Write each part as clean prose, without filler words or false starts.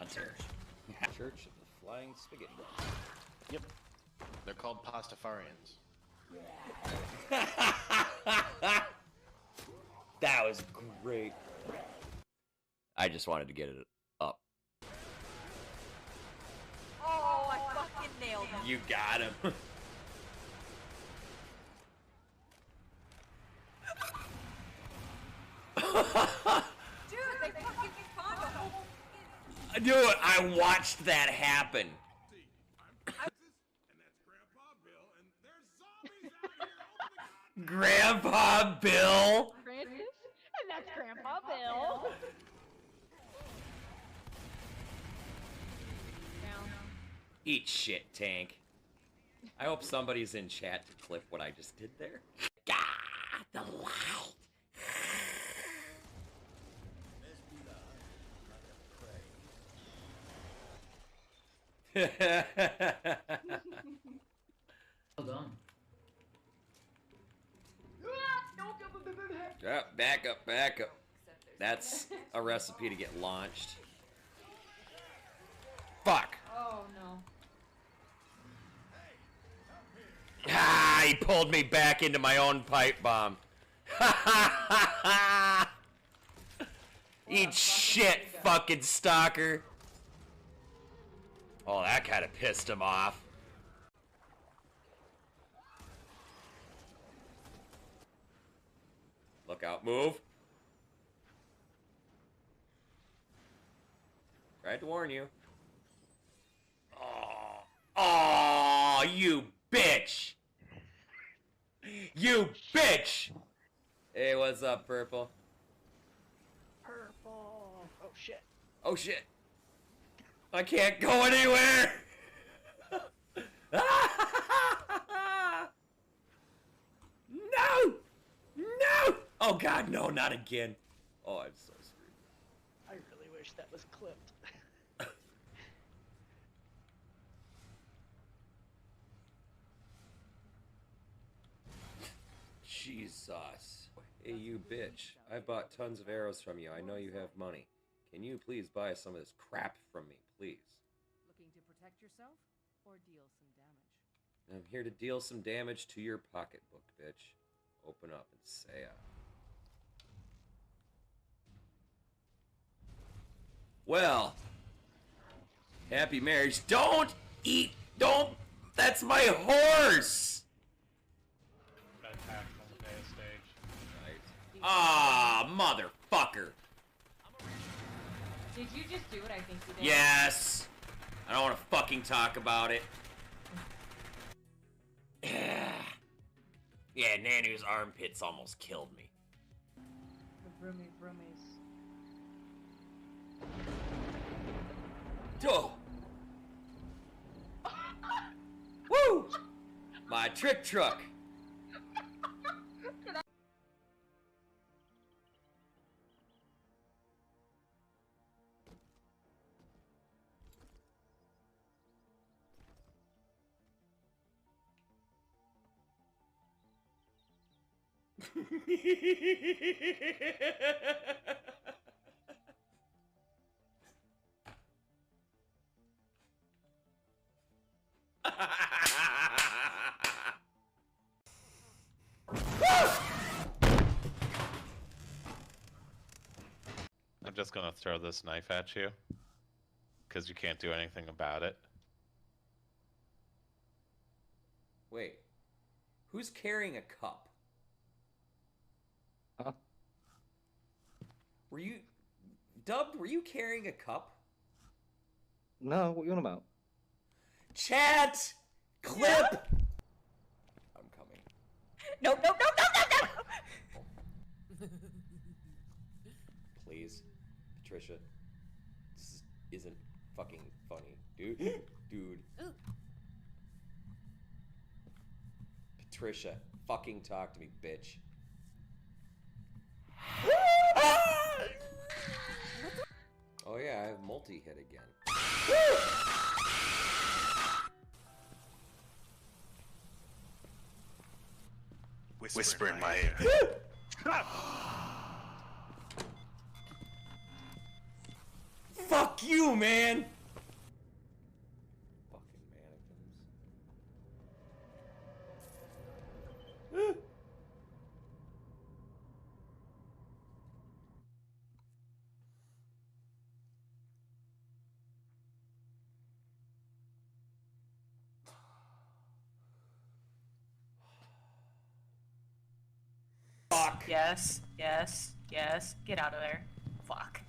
Hunter. Church of the Flying Spaghetti. Yep. They're called Pastafarians. That was great. I just wanted to get it up. Oh, I fucking nailed him. You got him. Dude, they fucking spawned a whole... Dude, I watched that happen. Grandpa Bill? Francis? And that's Grandpa Bill. Down. Eat shit, Tank. I hope somebody's in chat to clip what I just did there. God, the light. Well done. Yeah, back up, back up. That's a recipe to get launched. Fuck! Oh no. Ah, he pulled me back into my own pipe bomb. Eat shit, fucking stalker. Oh, that kind of pissed him off. Look out, move. Tried to warn you. Oh, you bitch! You bitch! Hey, what's up, Purple? Purple. Oh shit. Oh shit. I can't go anywhere! No! No! Oh god, no, not again. Oh, I'm so screwed. I really wish that was clipped. Jesus. Hey, you bitch. I bought tons of arrows from you. I know you have money. Can you please buy some of this crap from me, please? Looking to protect yourself or deal some damage? I'm here to deal some damage to your pocketbook, bitch. Open up and say Well, happy marriage. Don't eat, don't, that's my horse! Attack on the base stage. Right. Ah, motherfucker. Did you just do what I think you did? Yes! I don't want to fucking talk about it. Yeah, Nanu's armpits almost killed me. The broomy broomies. Oh! Woo! My trick truck! I'm just gonna throw this knife at you. Because you can't do anything about it. Wait. Who's carrying a cup? Huh? Were you... Dub, were you carrying a cup? No, what are you on about? Chat! Clip! I'm coming. No, no, no, no, no, no! Please. Patricia. This isn't fucking funny. Dude. Dude. Ooh. Patricia. Fucking talk to me, bitch. Oh yeah, I have multi-hit again. Whisper in my ear. Fuck Fuck you, man! Fucking mannequins. Fuck. Yes, yes, yes. Get out of there. Fuck.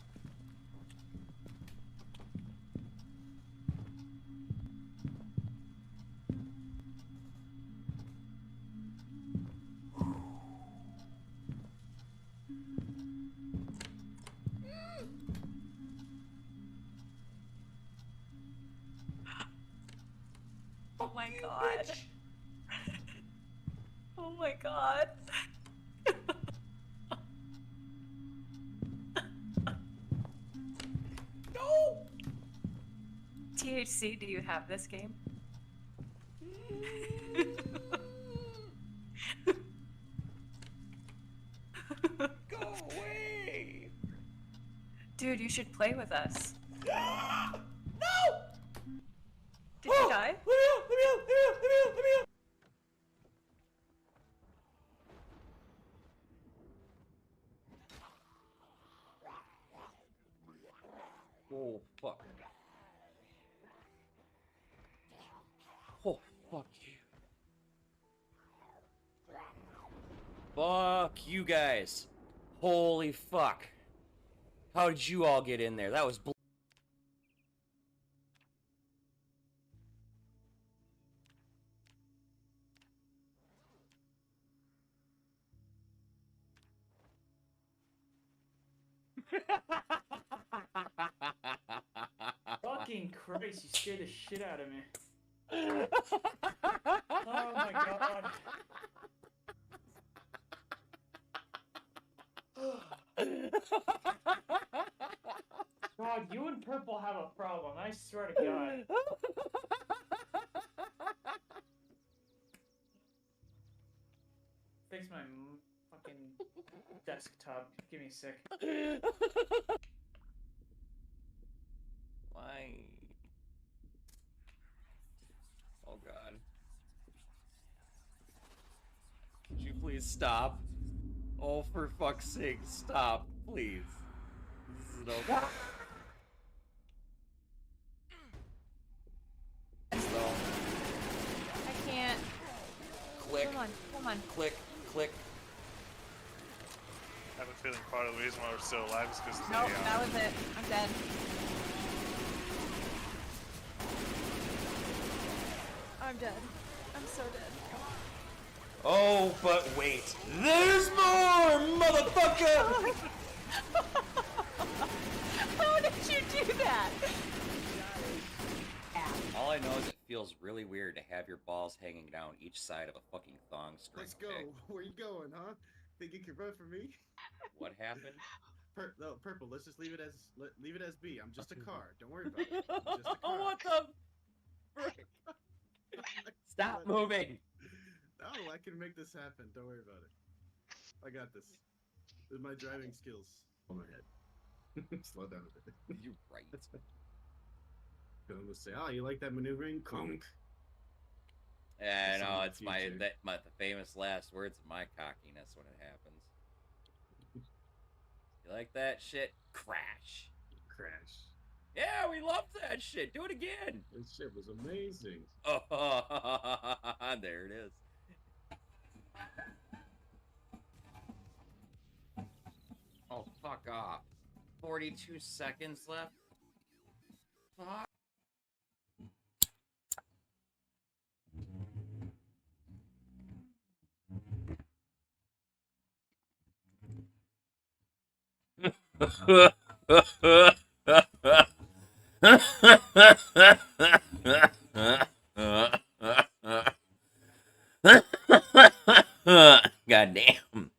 Oh my god. Oh my god. No! THC, do you have this game? Go away! Dude, you should play with us. No! Did you die? Let me out! Let me out! Let me out! Let me out! Let me out! Oh, fuck. Oh, fuck you. Fuck you guys. Holy fuck. How did you all get in there? That was Fucking Christ, you scared the shit out of me. Oh my god. God, you and Purple have a problem, I swear to God. Fix my fucking desktop. Give me a sec. Why? Oh god. Could you please stop? Oh, for fuck's sake, stop, please. This is no. I can't. Click, Come on, come on. click, click. I have a feeling part of the reason why we're still alive is because Nope, that was it. I'm dead. I'm dead. I'm so dead. Oh, but wait. There's more, motherfucker! How did you do that? All I know is it feels really weird to have your balls hanging down each side of a fucking thong string. Let's go. Okay? Where you going, huh? Think you can run for me? What happened? No, Purple. Let's just leave it as B. I'm just a car. Don't worry about it. I'm just a car. Oh, what the frick? Stop moving! No, I can make this happen. Don't worry about it. I got this. With my driving skills on my head. Slow down a bit. You're right. I'm gonna say, oh, you like that maneuvering? Conk. Yeah, I Some know, of the it's my, future. the famous last words of my cockiness when it happens. You like that shit? Crash. Crash. Yeah, we loved that shit. Do it again. This shit was amazing. Oh, there it is. Oh, fuck off. 42 seconds left. Fuck. Goddamn.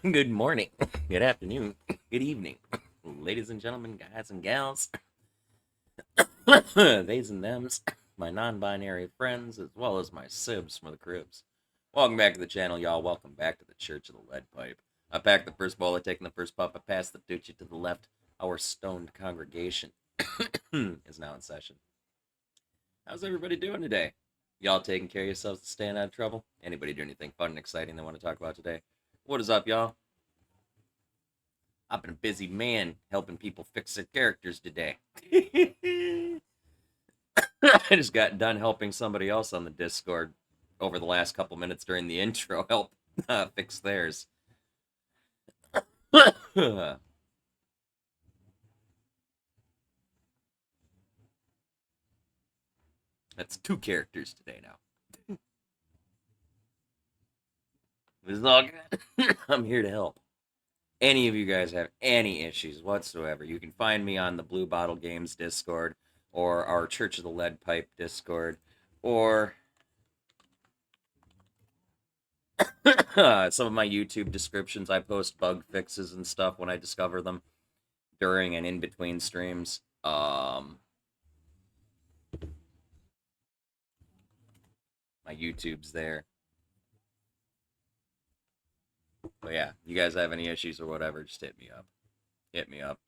Good morning, good afternoon, good evening, ladies and gentlemen, guys and gals, theys and thems, my non-binary friends, as well as my sibs from the cribs. Welcome back to the channel, y'all. Welcome back to the Church of the Lead Pipe. I packed the first bowl, I taken the first puff, I passed the doochie to the left. Our stoned congregation is now in session. How's everybody doing today? Y'all taking care of yourselves, staying out of trouble? Anybody do anything fun and exciting they want to talk about today? What is up, y'all? I've been a busy man helping people fix their characters today. I just got done helping somebody else on the Discord over the last couple minutes during the intro help fix theirs. That's 2 characters today now. It's all good. I'm here to help. Any of you guys have any issues whatsoever, you can find me on the Blue Bottle Games Discord, or our Church of the Lead Pipe Discord, or some of my YouTube descriptions. I post bug fixes and stuff when I discover them during and in between streams. My YouTube's there. But yeah, you guys have any issues or whatever, just hit me up. Hit me up.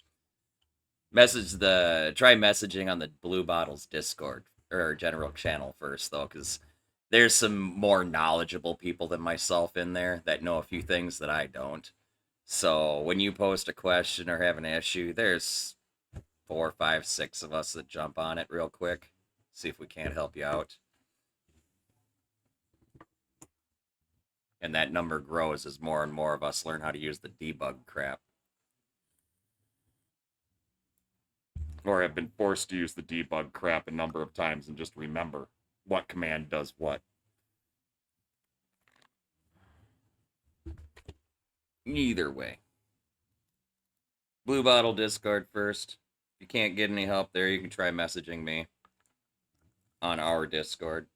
Try messaging on the Blue Bottles Discord or general channel first, though, because there's some more knowledgeable people than myself in there that know a few things that I don't. So when you post a question or have an issue, there's 4, 5, 6 of us that jump on it real quick. See if we can't help you out. And that number grows as more and more of us learn how to use the debug crap. Or have been forced to use the debug crap a number of times and just remember what command does what. Either way. Blue Bottle Discord first. If you can't get any help there, you can try messaging me on our Discord.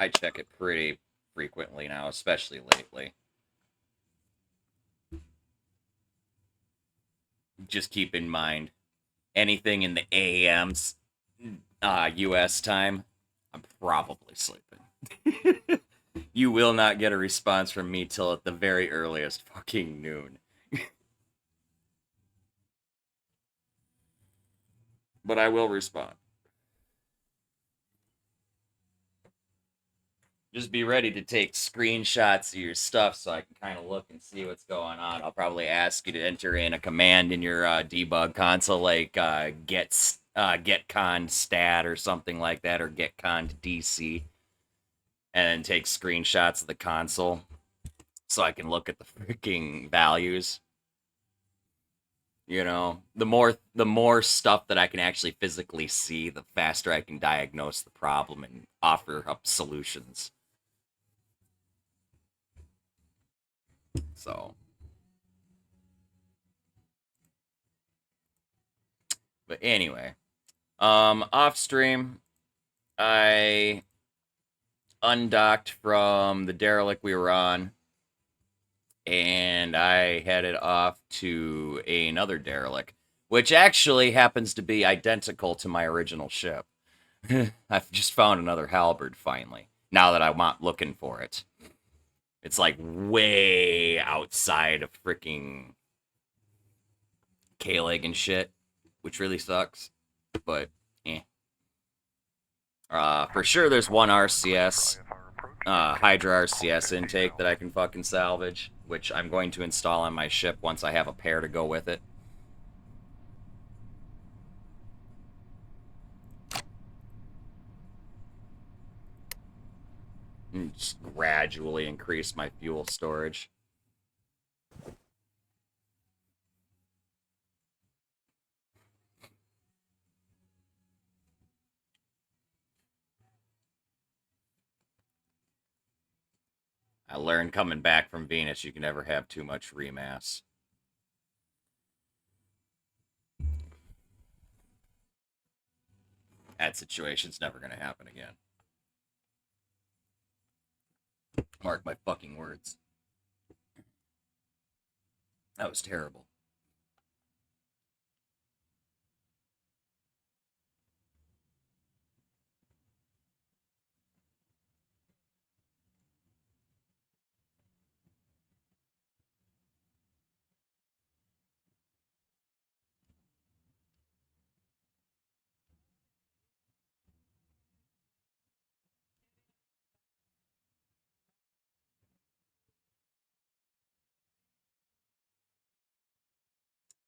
I check it pretty frequently now, especially lately. Just keep in mind, anything in the AM's US time, I'm probably sleeping. You will not get a response from me till at the very earliest fucking noon. But I will respond. Just be ready to take screenshots of your stuff so I can kind of look and see what's going on. I'll probably ask you to enter in a command in your debug console, like getcon stat or something like that, or getcon DC, and then take screenshots of the console so I can look at the freaking values. You know, the more stuff that I can actually physically see, the faster I can diagnose the problem and offer up solutions. So, but anyway, off stream, I undocked from the derelict we were on, and I headed off to another derelict, which actually happens to be identical to my original ship. I've just found another halberd finally, now that I'm not looking for it. It's like way outside of freaking K-Leg and shit, which really sucks, but eh. For sure there's one RCS, Hydra RCS intake that I can fucking salvage, which I'm going to install on my ship once I have a pair to go with it. And just gradually increase my fuel storage. I learned coming back from Venus you can never have too much remass. That situation's never gonna happen again. Mark my fucking words. That was terrible.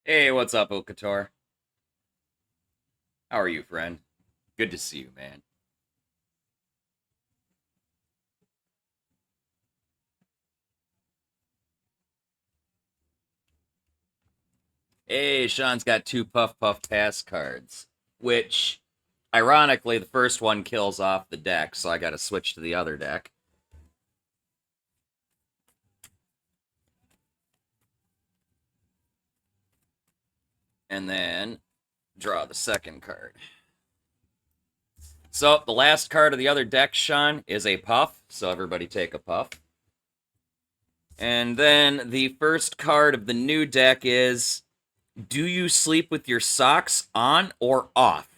Hey, what's up, Okator? How are you, friend? Good to see you, man. Hey, Sean's got 2 Puff Puff Pass cards, which, ironically, the first one kills off the deck, so I gotta switch to the other deck. And then draw the second card. So, the last card of the other deck, Sean, is a puff, so everybody take a puff. And then the first card of the new deck is, do you sleep with your socks on or off?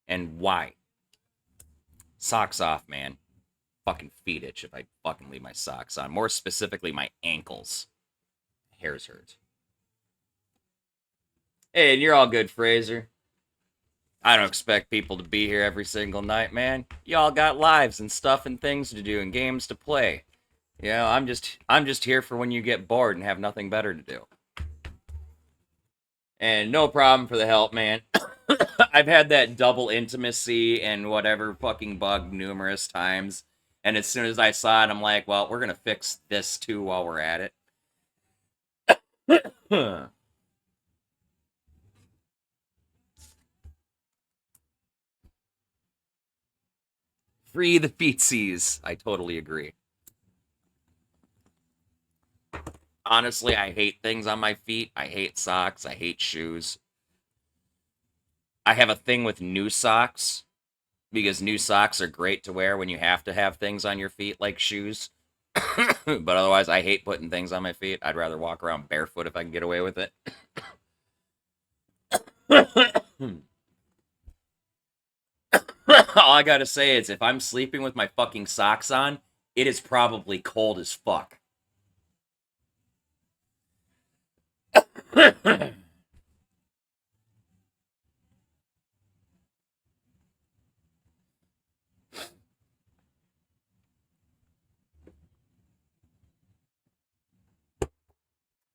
And why? Socks off, man. Fucking feet itch if I fucking leave my socks on. More specifically, my ankles. Hairs hurt. Hey, and you're all good, Fraser. I don't expect people to be here every single night, man. Y'all got lives and stuff and things to do and games to play. You know, I'm just here for when you get bored and have nothing better to do. And no problem for the help, man. I've had that double intimacy and whatever fucking bug numerous times. And as soon as I saw it, I'm like, well, we're going to fix this too while we're at it. Free the feetsies. I totally agree. Honestly, I hate things on my feet. I hate socks. I hate shoes. I have a thing with new socks because new socks are great to wear when you have to have things on your feet like shoes. But otherwise, I hate putting things on my feet. I'd rather walk around barefoot if I can get away with it. All I gotta say is if I'm sleeping with my fucking socks on, it is probably cold as fuck.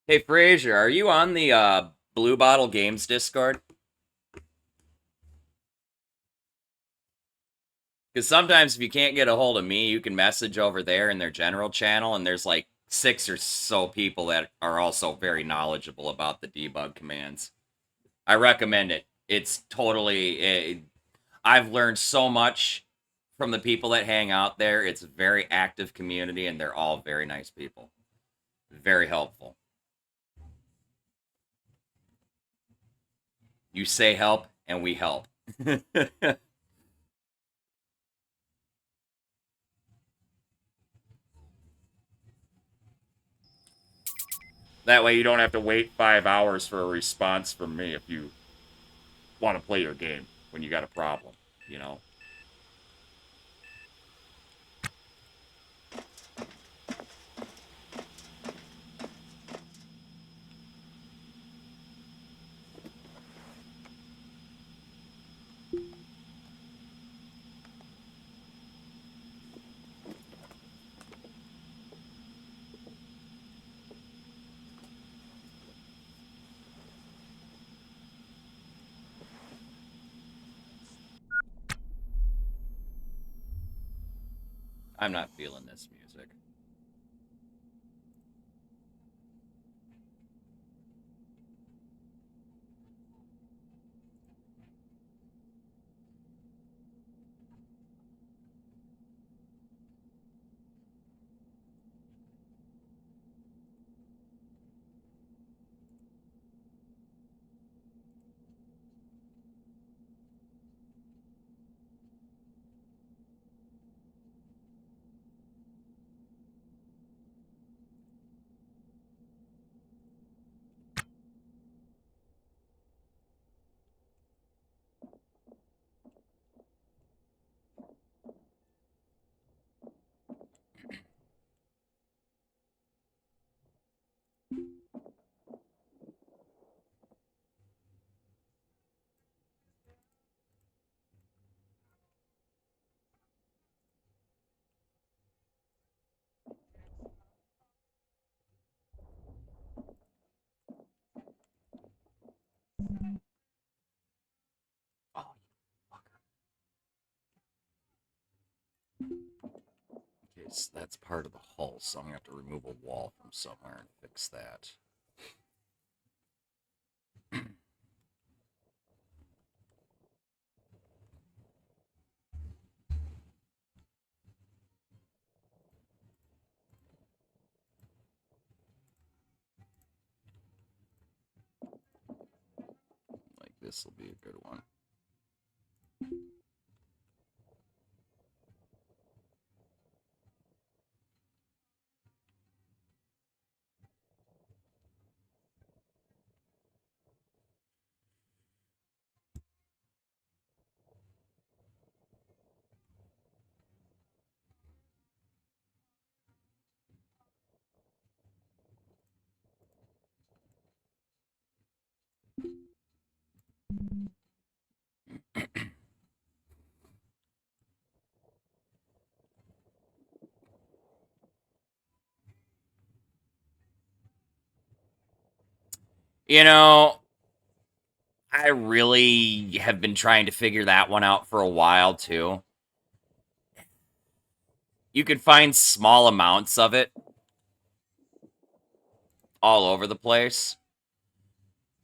Hey, Frazier, are you on the Blue Bottle Games Discord? Because sometimes if you can't get a hold of me, you can message over there in their general channel, and there's like 6 or so people that are also very knowledgeable about the debug commands. I recommend it. It's totally... I've learned so much from the people that hang out there. It's a very active community, and they're all very nice people. Very helpful. You say help, and we help. That way you don't have to wait 5 hours for a response from me if you want to play your game when you got a problem, you know? I'm not feeling this music. anyways, that's part of the hull, so I'm gonna have to remove a wall from somewhere and fix that. Like, this will be a good one. You know, I really have been trying to figure that one out for a while, too. You could find small amounts of it all over the place.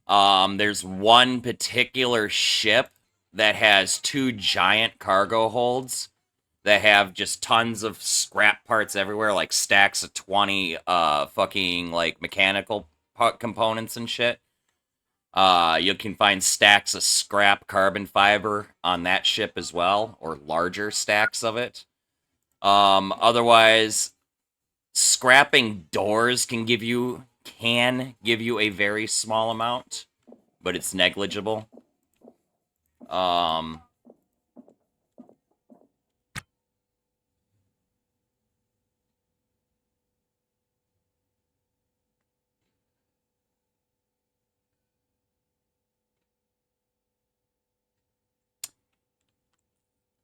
There's one particular ship that has 2 giant cargo holds that have just tons of scrap parts everywhere, like stacks of 20 fucking like mechanical components and shit. You can find stacks of scrap carbon fiber on that ship as well, or larger stacks of it. Otherwise, scrapping doors can give you a very small amount, but it's negligible.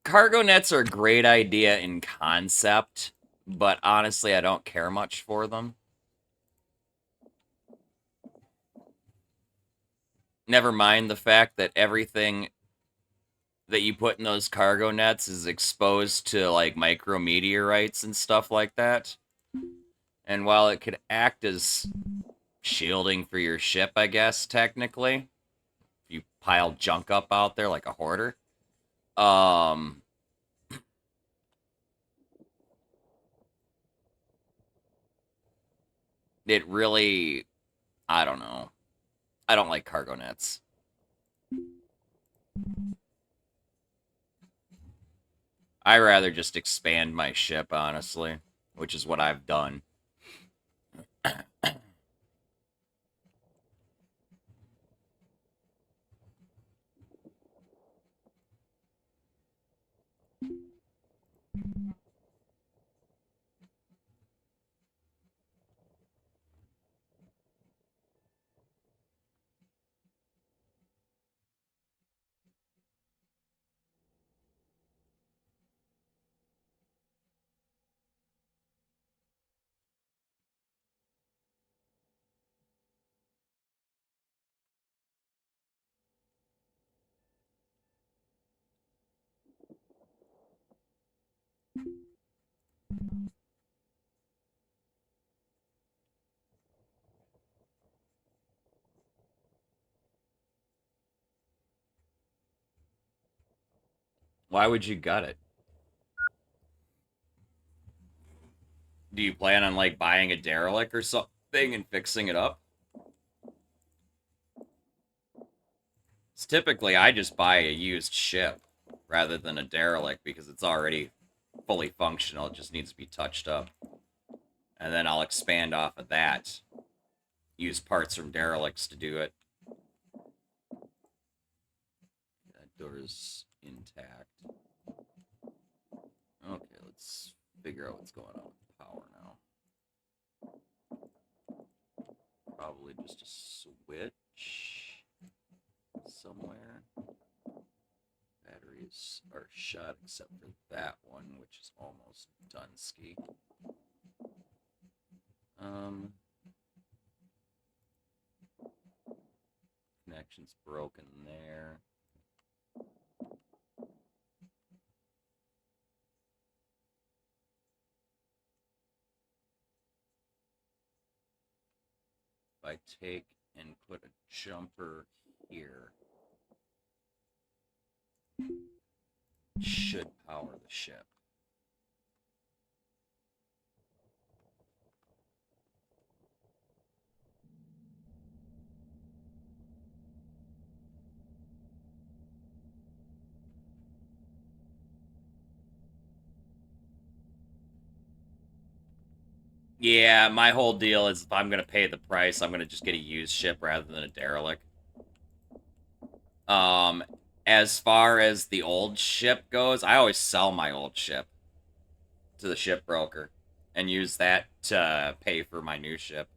Cargo nets are a great idea in concept, but honestly, I don't care much for them. Never mind the fact that everything that you put in those cargo nets is exposed to, like, micrometeorites and stuff like that. And while it could act as shielding for your ship, I guess, technically, if you pile junk up out there like a hoarder, it really, I don't know. I don't like cargo nets. I rather just expand my ship, honestly, which is what I've done. Why would you gut it? Do you plan on, like, buying a derelict or something and fixing it up? It's typically, I just buy a used ship rather than a derelict because it's already fully functional. It just needs to be touched up. And then I'll expand off of that. Use parts from derelicts to do it. That door's intact. Okay, let's figure out what's going on with the power now. Probably just a switch somewhere. Batteries are shut except for that one, which is almost done ski. Connection's broken there. If I take and put a jumper here, should power the ship. Yeah, my whole deal is if I'm gonna pay the price, I'm gonna just get a used ship rather than a derelict. As far as the old ship goes, I always sell my old ship to the shipbroker and use that to pay for my new ship.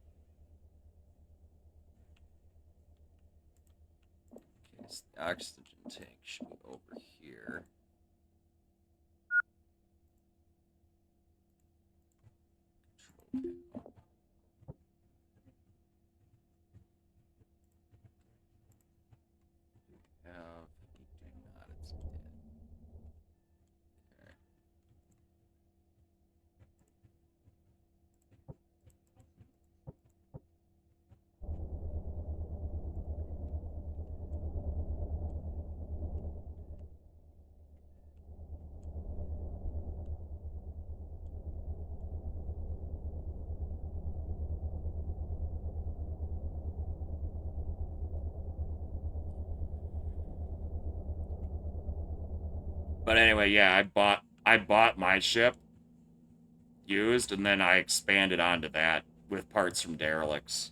Okay, so the oxygen tank should be over here. Control panel. We do not, it's dead. Okay. But anyway, yeah, I bought my ship used, and then I expanded onto that with parts from derelicts.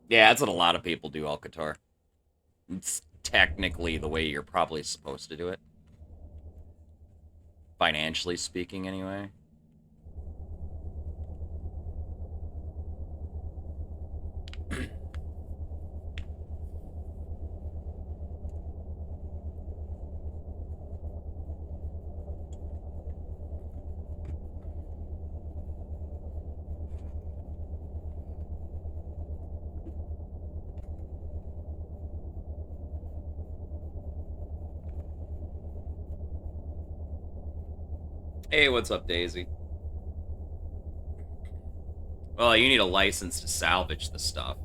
Yeah, that's what a lot of people do, Alcator. It's technically the way you're probably supposed to do it. Financially speaking, anyway. Hey, what's up, Daisy? Well, you need a license to salvage the stuff.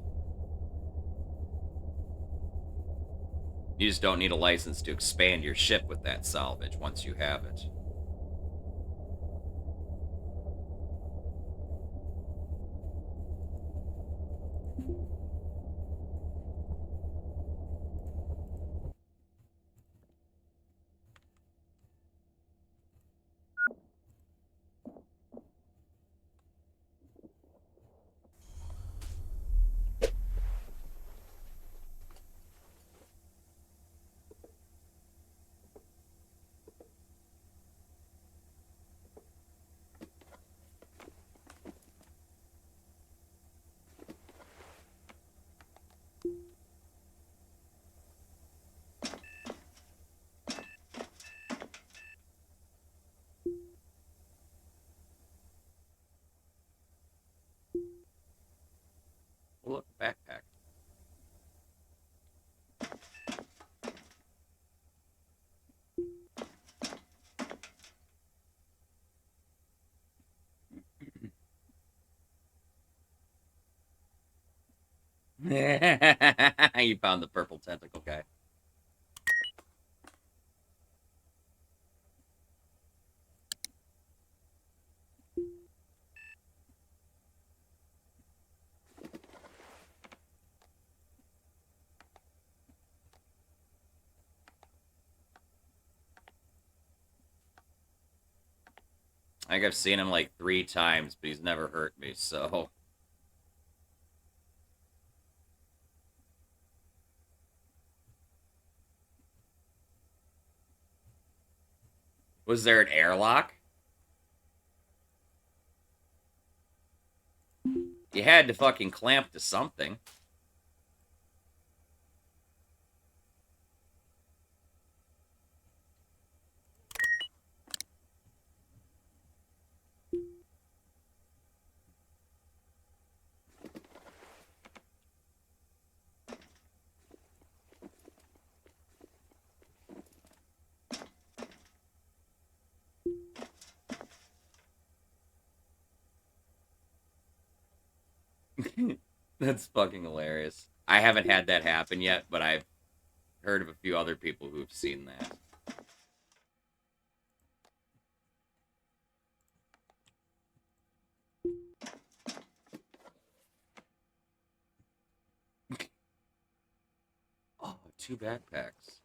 You just don't need a license to expand your ship with that salvage once you have it. Look, backpack. You found the purple tentacle guy. I think I've seen him like 3 times, but he's never hurt me, so... Was there an airlock? You had to fucking clamp to something. That's fucking hilarious. I haven't had that happen yet, but I've heard of a few other people who've seen that. Oh, 2 backpacks.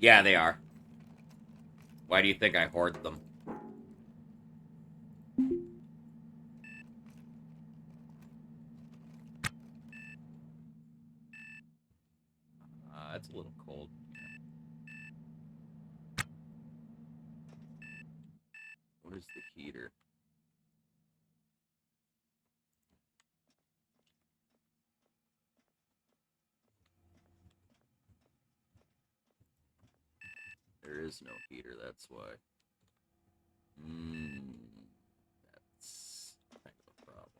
Yeah, they are. Why do you think I hoard them? It's a little cold. Where's the heater? There is no heater, that's why. That's kind of a problem.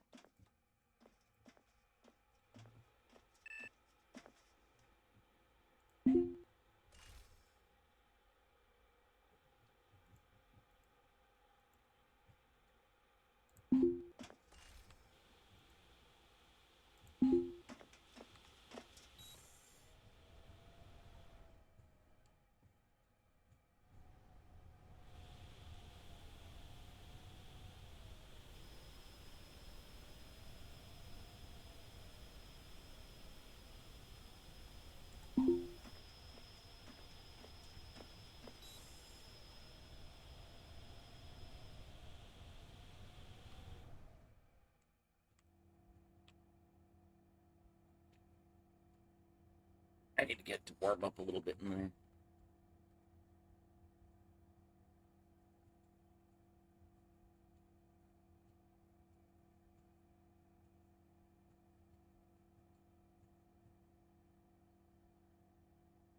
I need to get to warm up a little bit in there.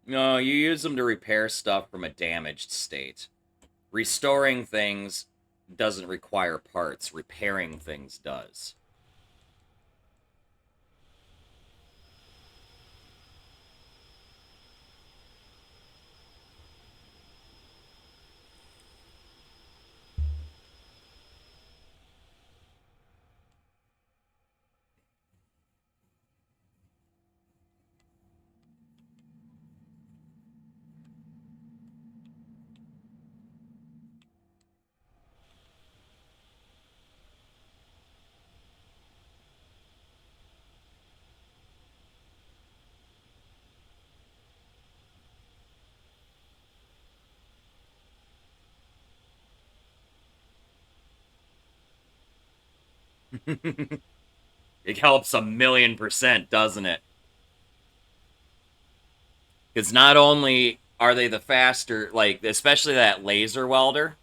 No, you use them to repair stuff from a damaged state. Restoring things doesn't require parts. Repairing things does. It helps 1,000,000%, doesn't it? Because not only are they the faster, like, especially that laser welder.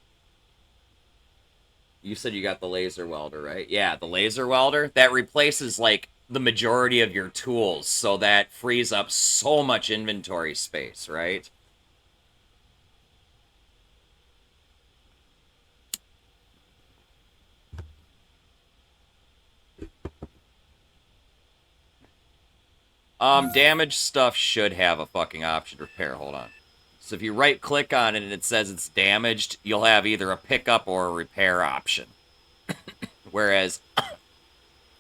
You said you got the laser welder, right? Yeah, the laser welder. That replaces, like, the majority of your tools, so that frees up so much inventory space, right? Damaged stuff should have a fucking option to repair. Hold on. So if you right-click on it and it says it's damaged, you'll have either a pickup or a repair option. Whereas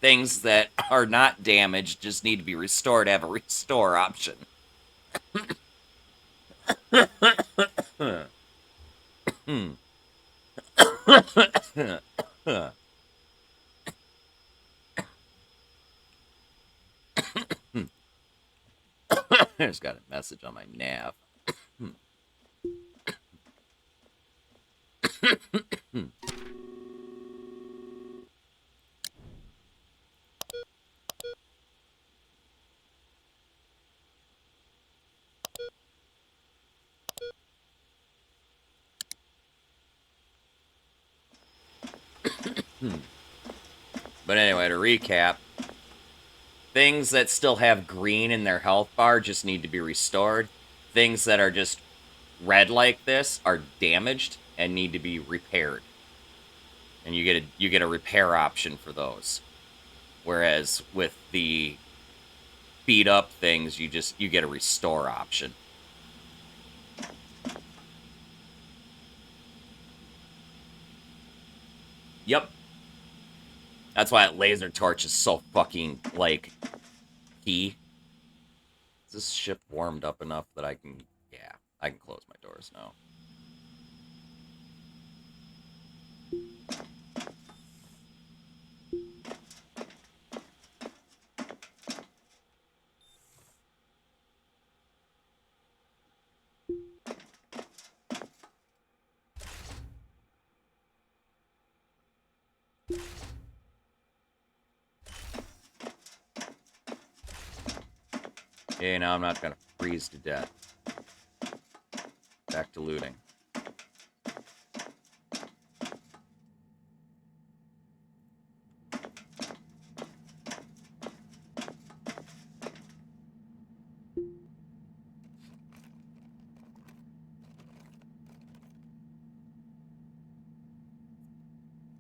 things that are not damaged just need to be restored have a restore option. I just got a message on my nav. But anyway, to recap, things that still have green in their health bar just need to be restored. Things that are just red like this are damaged and need to be repaired. And you get a repair option for those. Whereas with the beat up things, you get a restore option. Yep. That's why that laser torch is so fucking, like, key. Is this ship warmed up enough that I can... Yeah, I can close my doors now. Okay, now I'm not gonna freeze to death. Back to looting.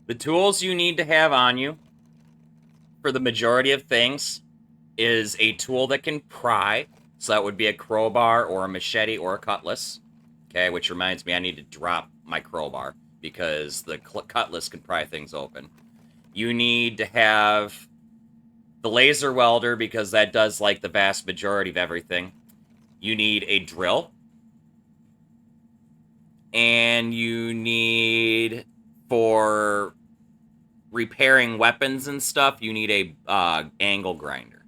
The tools you need to have on you for the majority of things is a tool that can pry. So that would be a crowbar or a machete or a cutlass. Okay, which reminds me I need to drop my crowbar because the cutlass can pry things open. You need to have the laser welder because that does like the vast majority of everything. You need a drill. And you need, for repairing weapons and stuff, you need a angle grinder.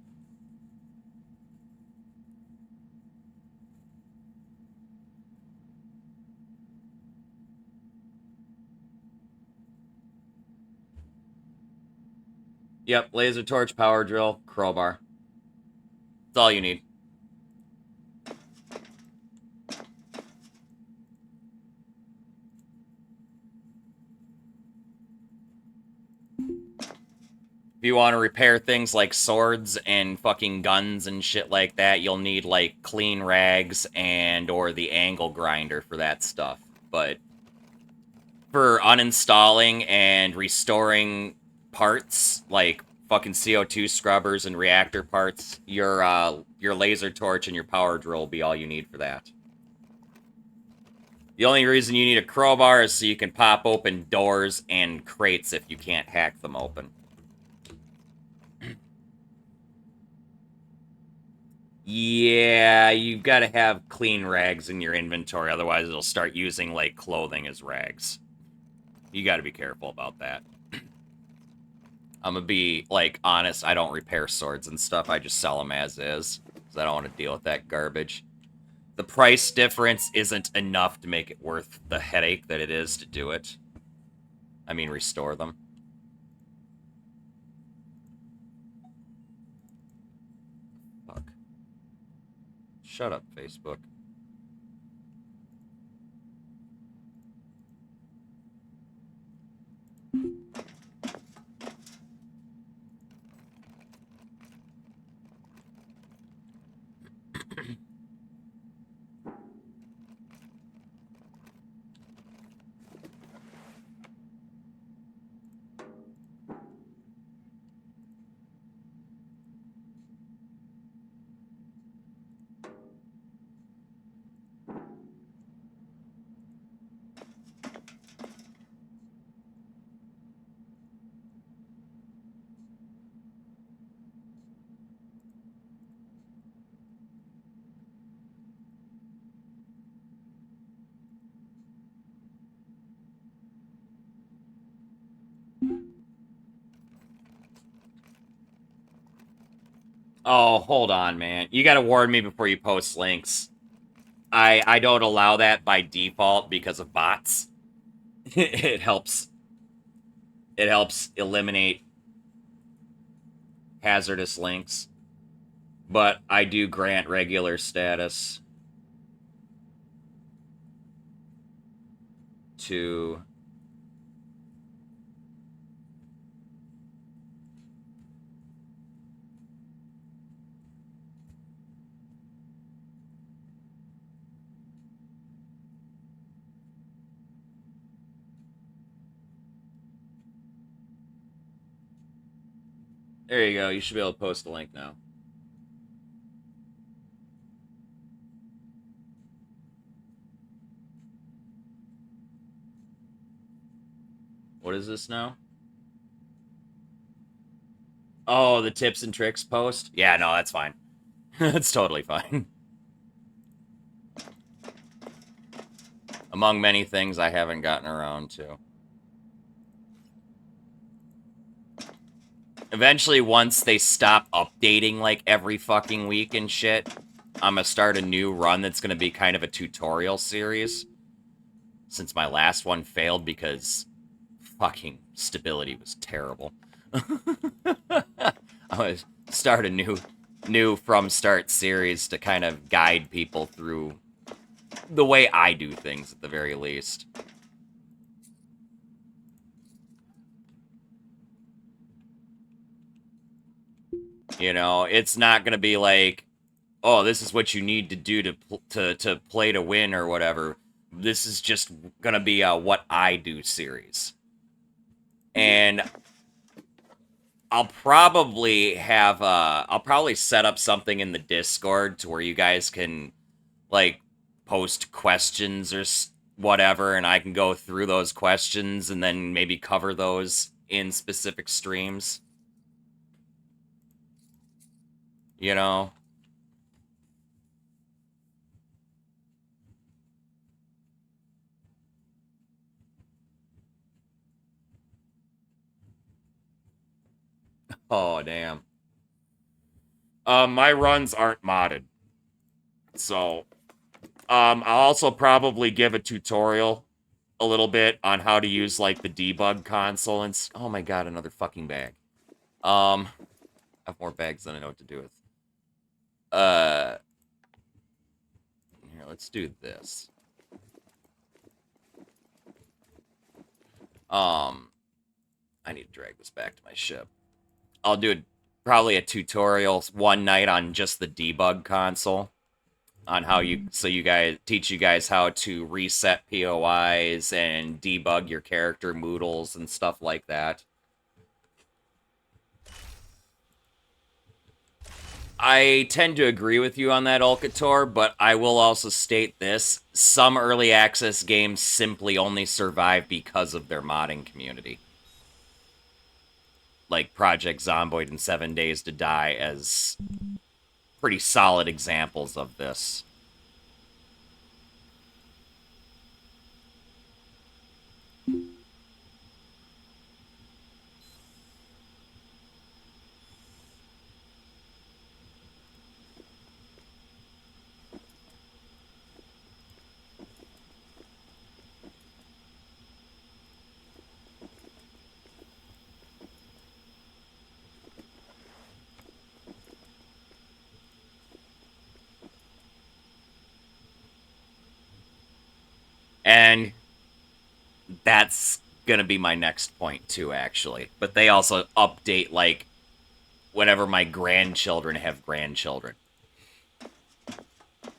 Yep, laser torch, power drill, crowbar. That's all you need. If you want to repair things like swords and fucking guns and shit like that, you'll need like clean rags and or the angle grinder for that stuff. But for uninstalling and restoring parts like fucking CO2 scrubbers and reactor parts, your laser torch and your power drill will be all you need for that. The only reason you need a crowbar is so you can pop open doors and crates if you can't hack them open. Yeah, you've got to have clean rags in your inventory, otherwise it'll start using, like, clothing as rags. You got to be careful about that. I'm gonna be, like, honest, I don't repair swords and stuff, I just sell them as is, because I don't want to deal with that garbage. The price difference isn't enough to make it worth the headache that it is to do it. I mean, restore them. Fuck. Shut up, Facebook. Oh, hold on, man. You gotta warn me before you post links. I don't allow that by default because of bots. It helps eliminate hazardous links. But I do grant regular status to There you go. You should be able to post a link now. What is this now? Oh, the tips and tricks post? Yeah, no, that's fine. That's totally fine. Among many things I haven't gotten around to. Eventually, once they stop updating, like, every fucking week and shit, I'm gonna start a new run that's gonna be kind of a tutorial series. Since my last one failed because fucking stability was terrible. I'm gonna start a new from start series to kind of guide people through the way I do things at the very least. You know, it's not gonna be like, oh, this is what you need to do to play to win or whatever. This is just gonna be a what I do series. And I'll probably have I'll probably set up something in the Discord to where you guys can like post questions or whatever, and I can go through those questions and then maybe cover those in specific streams. You know? Oh, damn. My runs aren't modded. So, I'll also probably give a tutorial a little bit on how to use, like, the debug console and oh my god, another fucking bag. I have more bags than I know what to do with. Here, let's do this. I need to drag this back to my ship. I'll do probably a tutorial one night on just the debug console, on how you teach you guys how to reset POIs and debug your character moodles and stuff like that. I tend to agree with you on that, Ulcator, but I will also state this. Some early access games simply only survive because of their modding community. Like Project Zomboid and 7 Days to Die as pretty solid examples of this. And that's gonna be my next point too, actually. But they also update, like, whenever my grandchildren have grandchildren.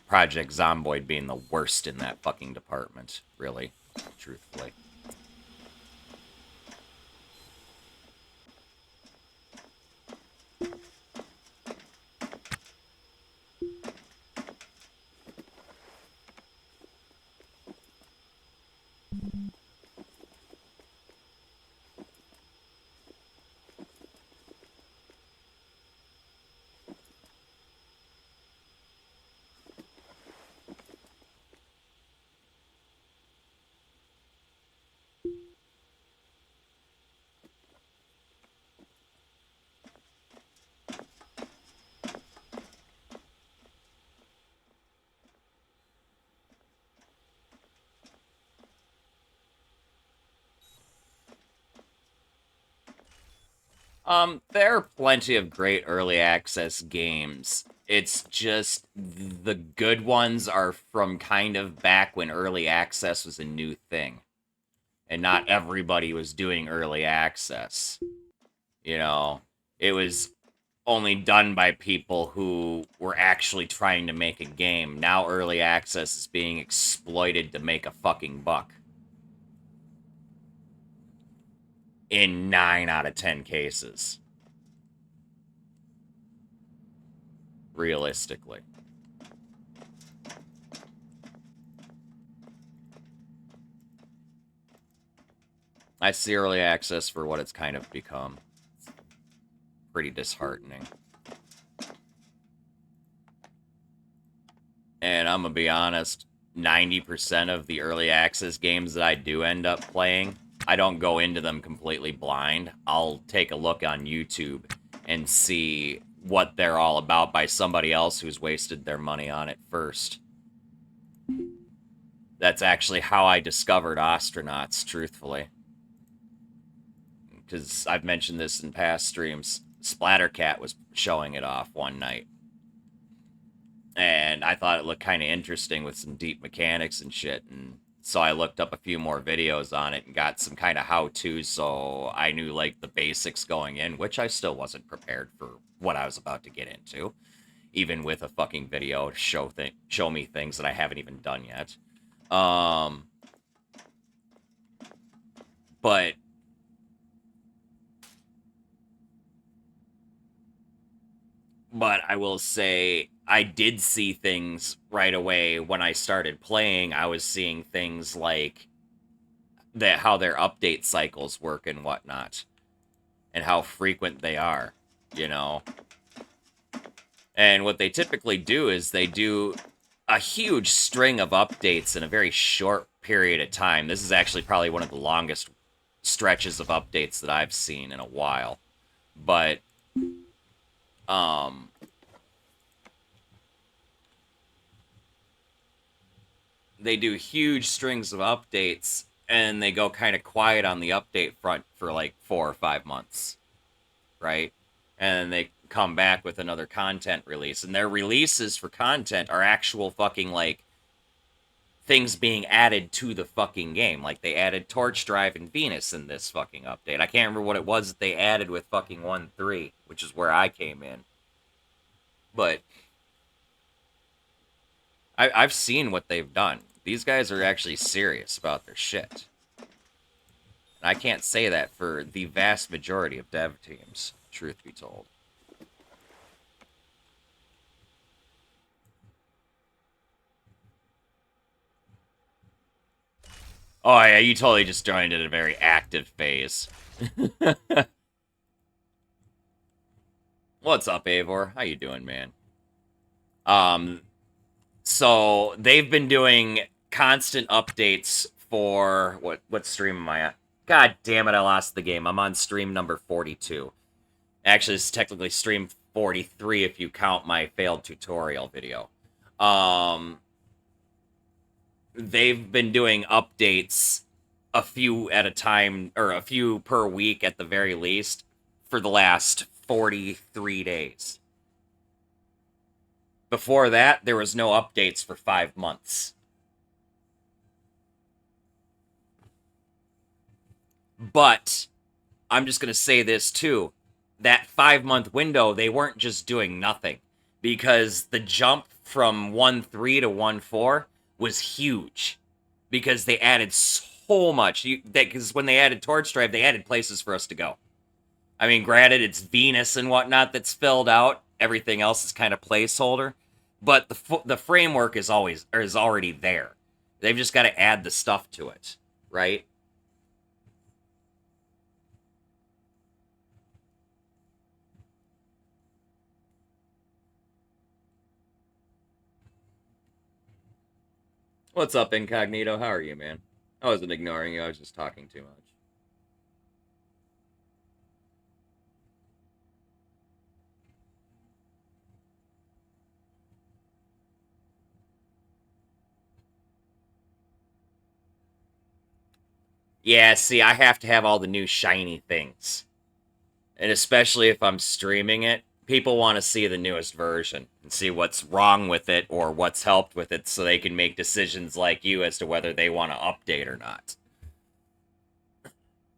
Project Zomboid being the worst in that fucking department, really, truthfully. There are plenty of great early access games. It's just the good ones are from kind of back when early access was a new thing. And not everybody was doing early access. You know, it was only done by people who were actually trying to make a game. Now early access is being exploited to make a fucking buck. In 9 out of 10 cases. Realistically. I see early access for what it's kind of become. Pretty disheartening. And I'm gonna be honest, 90% of the early access games that I do end up playing, I don't go into them completely blind. I'll take a look on YouTube and see what they're all about by somebody else who's wasted their money on it first. That's actually how I discovered Ostranauts, truthfully. Because I've mentioned this in past streams. Splattercat was showing it off one night. And I thought it looked kind of interesting with some deep mechanics and shit. And so I looked up a few more videos on it and got some kind of how-tos, so I knew, like, the basics going in, which I still wasn't prepared for what I was about to get into. Even with a fucking video to show me things that I haven't even done yet. But I will say, I did see things right away when I started playing. I was seeing things like how their update cycles work and whatnot. And how frequent they are, you know? And what they typically do is they do a huge string of updates in a very short period of time. This is actually probably one of the longest stretches of updates that I've seen in a while. But, they do huge strings of updates, and they go kind of quiet on the update front for like 4 or 5 months, right? And then they come back with another content release, and their releases for content are actual fucking, like, things being added to the fucking game. Like, they added Torch Drive and Venus in this fucking update. I can't remember what it was that they added with fucking 1.3, which is where I came in. But I've seen what they've done. These guys are actually serious about their shit. And I can't say that for the vast majority of dev teams, truth be told. Oh yeah, you totally just joined in a very active phase. What's up, Eivor? How you doing, man? So they've been doing constant updates for what stream am I at? God damn it, I lost the game. I'm on stream number 42. Actually, this is technically stream 43 if you count my failed tutorial video. They've been doing updates a few at a time, or a few per week at the very least, for the last 43 days. Before that, there was no updates for 5 months. But I'm just going to say this too. That 5-month window, they weren't just doing nothing. Because the jump from 1.3 to 1.4 was huge. Because they added so much. Because when they added Torch Drive, they added places for us to go. I mean, granted, it's Venus and whatnot that's filled out. Everything else is kind of placeholder. But the framework is already there. They've just got to add the stuff to it, right? What's up, Incognito? How are you, man? I wasn't ignoring you. I was just talking too much. Yeah, see, I have to have all the new shiny things. And especially if I'm streaming it, people want to see the newest version and see what's wrong with it or what's helped with it so they can make decisions like you as to whether they want to update or not.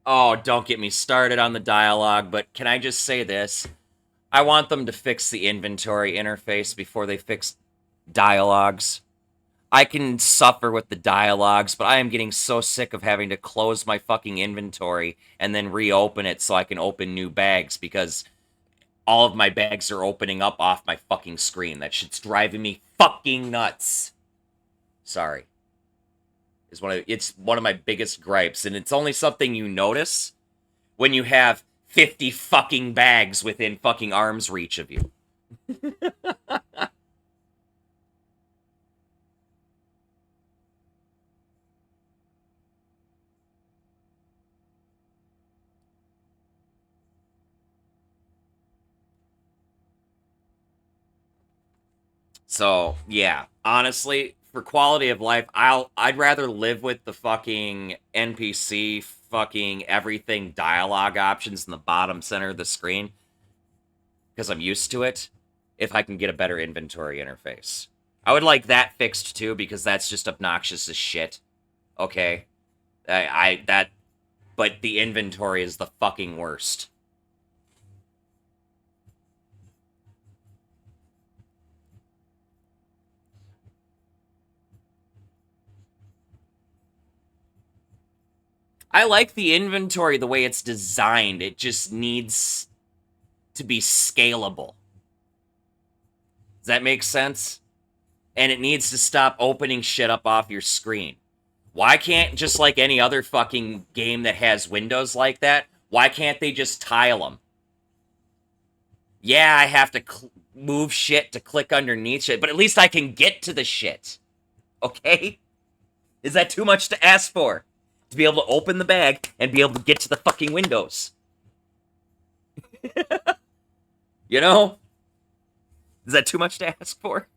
Oh, don't get me started on the dialogue, but can I just say this? I want them to fix the inventory interface before they fix dialogues. I can suffer with the dialogues, but I am getting so sick of having to close my fucking inventory and then reopen it so I can open new bags because all of my bags are opening up off my fucking screen. That shit's driving me fucking nuts. Sorry. It's one of my biggest gripes, and it's only something you notice when you have 50 fucking bags within fucking arm's reach of you. So, yeah, honestly, for quality of life, I'd rather live with the fucking NPC fucking everything dialogue options in the bottom center of the screen because I'm used to it if I can get a better inventory interface. I would like that fixed too because that's just obnoxious as shit. Okay? But the inventory is the fucking worst. I like the inventory the way it's designed. It just needs to be scalable. Does that make sense? And it needs to stop opening shit up off your screen. Why can't, just like any other fucking game that has windows like that, why can't they just tile them? Yeah, I have to move shit to click underneath shit, but at least I can get to the shit. Okay? Is that too much to ask for? To be able to open the bag and be able to get to the fucking windows. You know? Is that too much to ask for?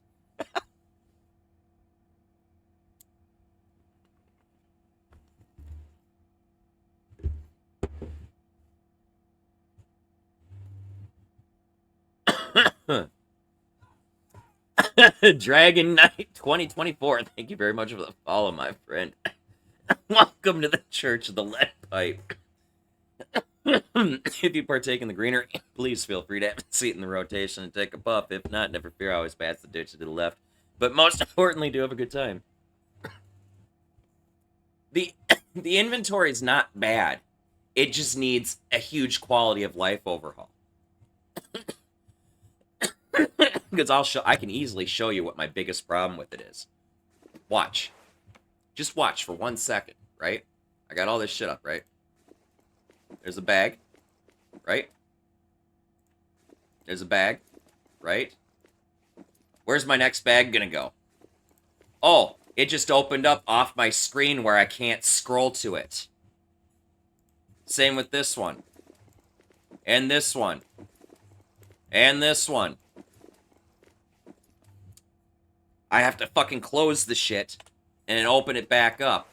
Dragon Knight 2024. Thank you very much for the follow, my friend. Welcome to the Church of the Lead Pipe. If you partake in the greenery, please feel free to have a seat in the rotation and take a puff. If not, never fear, I always pass the ditch to the left. But most importantly, do have a good time. The inventory is not bad. It just needs a huge quality of life overhaul. Because I can easily show you what my biggest problem with it is. Watch. Just watch for 1 second, right? I got all this shit up, right? There's a bag, right? There's a bag, right? Where's my next bag gonna go? Oh, it just opened up off my screen where I can't scroll to it. Same with this one. And this one. And this one. I have to fucking close the shit and then open it back up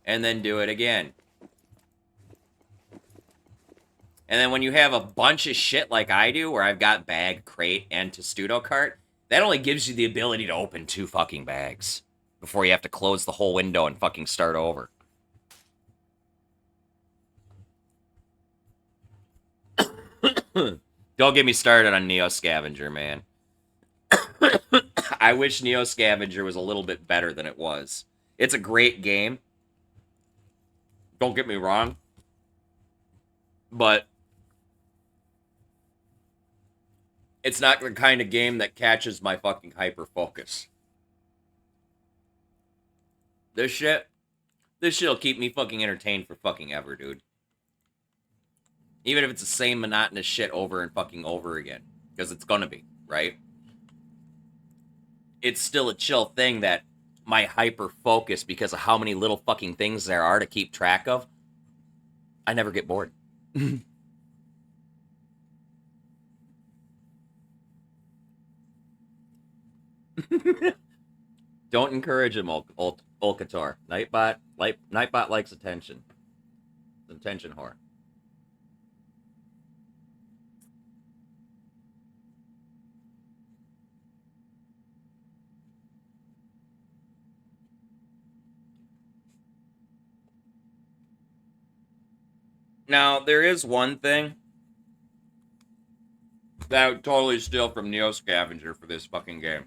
and then do it again. And then when you have a bunch of shit like I do, where I've got bag, crate, and testudo cart, that only gives you the ability to open 2 fucking bags before you have to close the whole window and fucking start over. Don't get me started on Neo Scavenger, man. I wish Neo Scavenger was a little bit better than it was. It's a great game. Don't get me wrong. But it's not the kind of game that catches my fucking hyper focus. This shit'll keep me fucking entertained for fucking ever, dude. Even if it's the same monotonous shit over and fucking over again. Because it's gonna be, right? It's still a chill thing that my hyper focus, because of how many little fucking things there are to keep track of, I never get bored. Don't encourage him, Olcator. Nightbot likes attention. Attention whore. Now, there is one thing that I would totally steal from Neo Scavenger for this fucking game.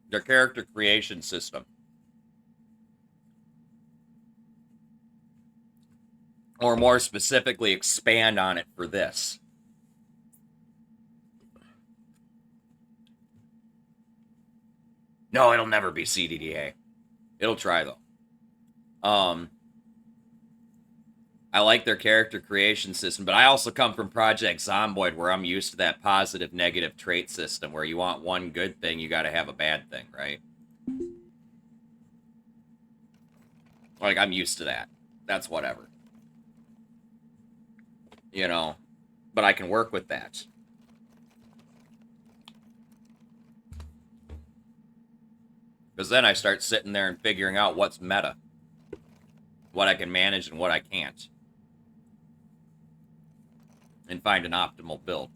Their character creation system. Or more specifically, expand on it for this. No, it'll never be CDDA. It'll try, though. I like their character creation system, but I also come from Project Zomboid, where I'm used to that positive-negative trait system, where you want one good thing, you gotta have a bad thing, right? Like, I'm used to that. That's whatever. You know? But I can work with that. Because then I start sitting there and figuring out what's meta. What I can manage and what I can't. And find an optimal build.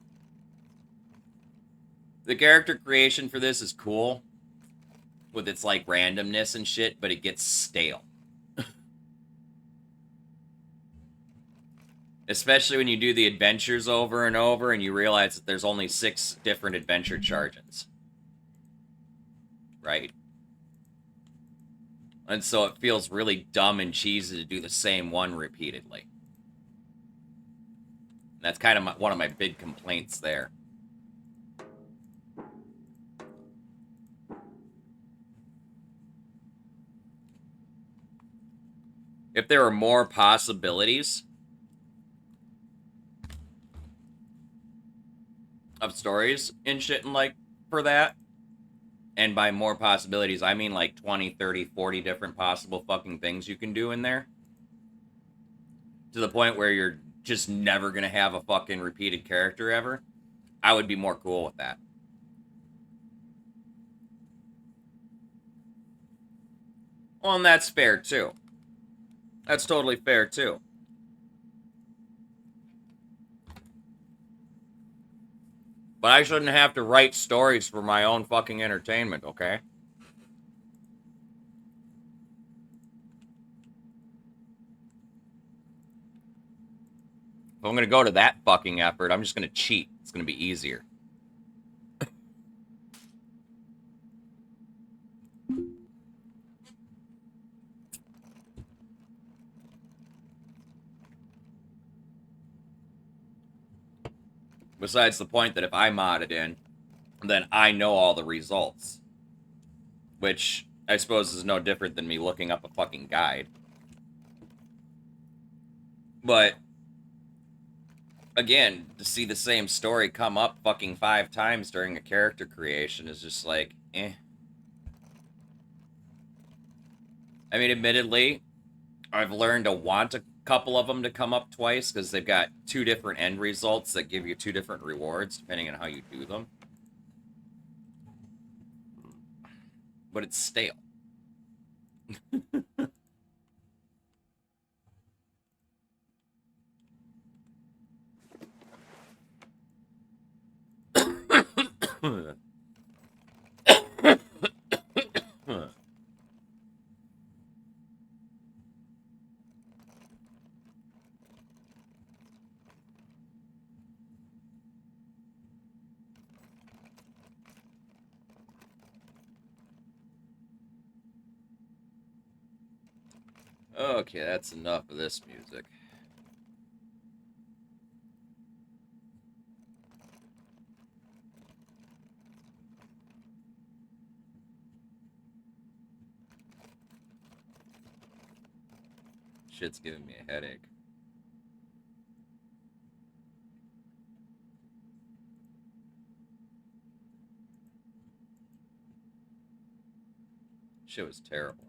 The character creation for this is cool. With its, like, randomness and shit, but it gets stale. Especially when you do the adventures over and over and you realize that there's only 6 different adventure charges. Right? And so it feels really dumb and cheesy to do the same one repeatedly. That's kind of one of my big complaints there. If there were more possibilities of stories and shit and like for that, and by more possibilities, I mean like 20, 30, 40 different possible fucking things you can do in there. To the point where you're just never gonna have a fucking repeated character ever. I would be more cool with that. Well, and that's fair too. That's totally fair too. But I shouldn't have to write stories for my own fucking entertainment, okay? If I'm gonna go to that fucking effort, I'm just gonna cheat. It's gonna be easier. Besides the point that if I mod it in, then I know all the results. Which I suppose is no different than me looking up a fucking guide. But again, to see the same story come up fucking 5 times during a character creation is just like, eh. I mean, admittedly, I've learned to want a couple of them to come up twice because they've got 2 different end results that give you 2 different rewards depending on how you do them. But it's stale. Okay, that's enough of this music. Shit's giving me a headache. Shit was terrible.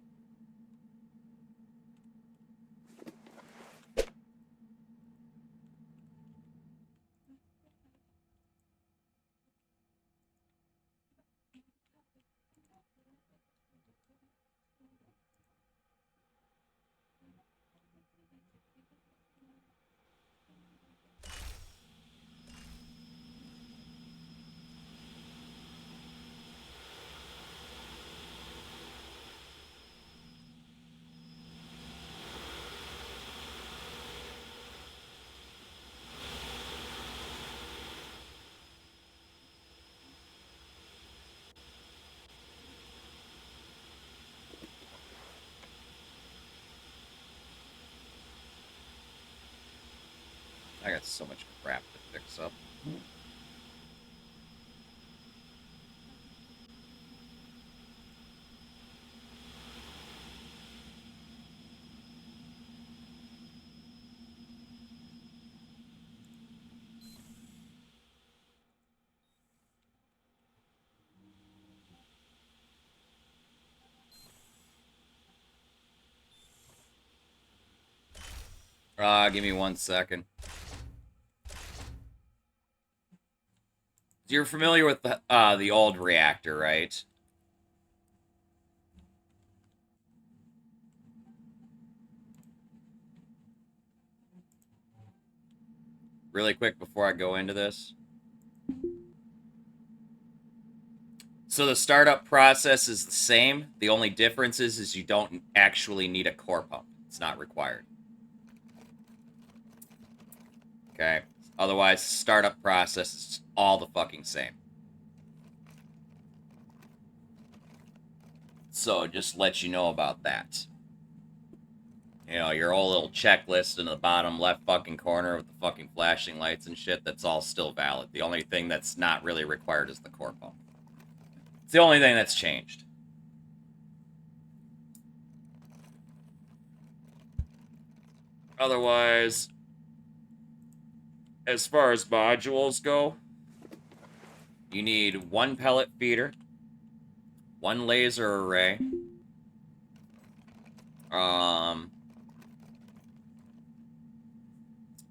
I got so much crap to fix up. Give me 1 second. You're familiar with the old reactor, right? Really quick before I go into this. So the startup process is the same. The only difference is you don't actually need a core pump. It's not required. Okay? Otherwise, the startup process is all the fucking same. So just let you know about that. You know, your old little checklist in the bottom left fucking corner with the fucking flashing lights and shit, that's all still valid. The only thing that's not really required is the core pump. It's the only thing that's changed. Otherwise, as far as modules go, you need 1 pellet feeder, 1 laser array,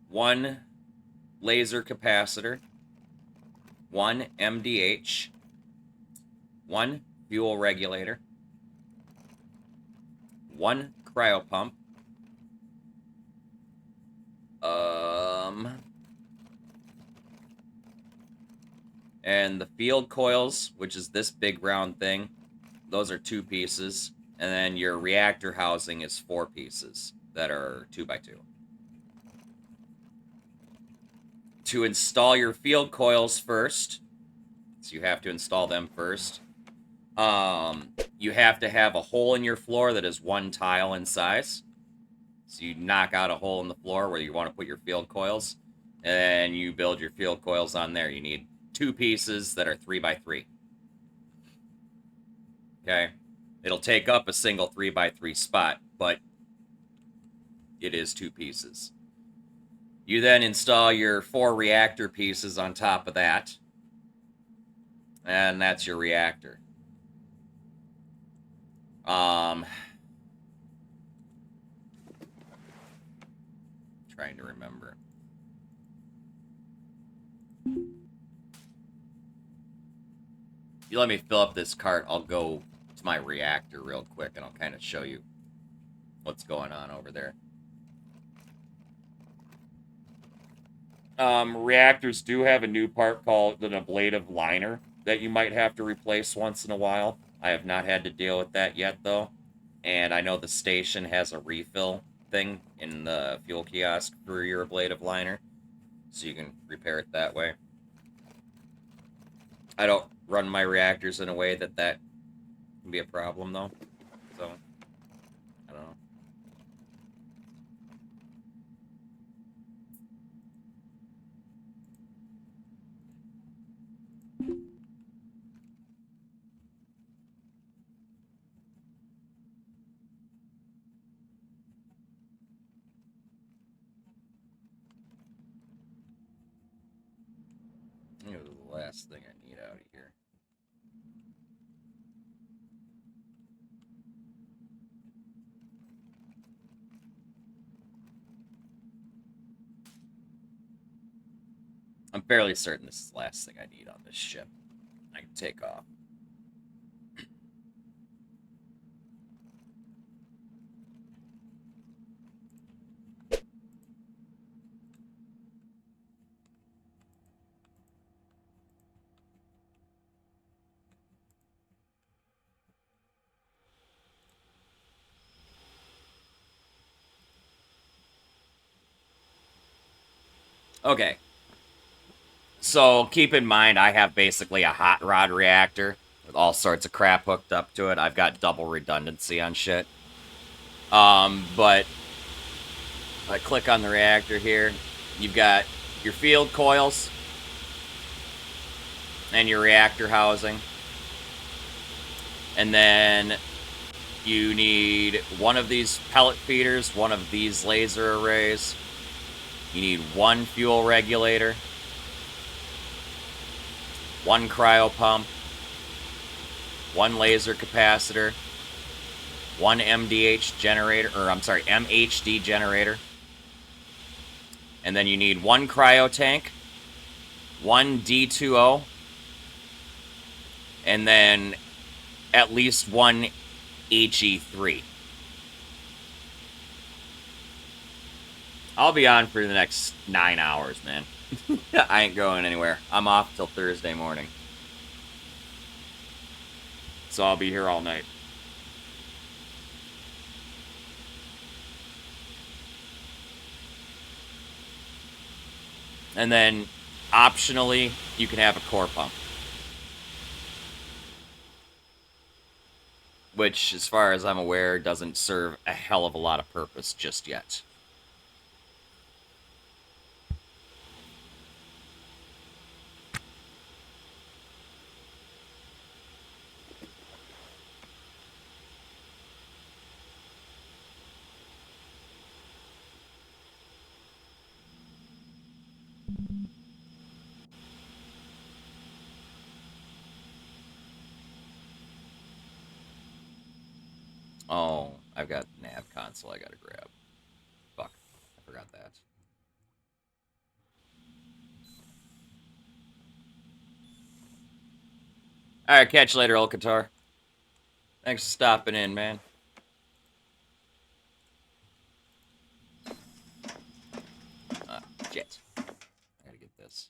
1 laser capacitor, 1 MDH, 1 fuel regulator, 1 cryopump, And the field coils, which is this big round thing, those are 2 pieces. And then your reactor housing is 4 pieces that are 2x2. To install your field coils first, so you have to install them first, you have to have a hole in your floor that is 1 tile in size. So you knock out a hole in the floor where you want to put your field coils, and then you build your field coils on there. You need 2 pieces that are 3x3. Okay? It'll take up a single 3x3 spot, but it is 2 pieces. You then install your 4 reactor pieces on top of that, and that's your reactor. Trying to remember. You let me fill up this cart, I'll go to my reactor real quick, and I'll kind of show you what's going on over there. Reactors do have a new part called an ablative liner that you might have to replace once in a while. I have not had to deal with that yet, though. And I know the station has a refill thing in the fuel kiosk for your ablative liner, so you can repair it that way. I don't run my reactors in a way that can be a problem, though. So, I don't know. This is the last thing I need out of here. I'm fairly certain this is the last thing I need on this ship. I can take off. Okay. So keep in mind, I have basically a hot rod reactor with all sorts of crap hooked up to it. I've got double redundancy on shit. But if I click on the reactor here, you've got your field coils and your reactor housing. And then you need one of these pellet feeders, one of these laser arrays. You need 1 fuel regulator, 1 cryo pump, 1 laser capacitor, 1 MDH generator, or I'm sorry, MHD generator. And then you need 1 cryo tank, 1 D2O, and then at least 1 HE3. I'll be on for the next 9 hours, man. I ain't going anywhere. I'm off till Thursday morning. So I'll be here all night. And then, optionally, you can have a core pump. Which, as far as I'm aware, doesn't serve a hell of a lot of purpose just yet. Oh, I've got nav console I gotta grab. Fuck, I forgot that. Alright, catch you later, Olcatar. Thanks for stopping in, man. Shit. I gotta get this.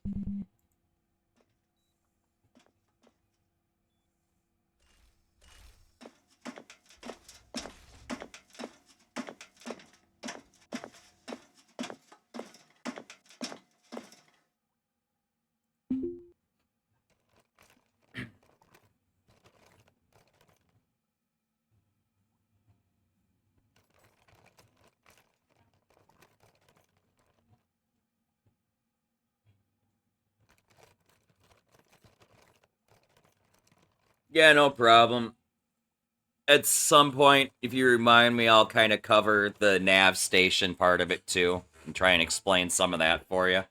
Yeah, no problem. At some point, if you remind me, I'll kind of cover the nav station part of it too, and try and explain some of that for you.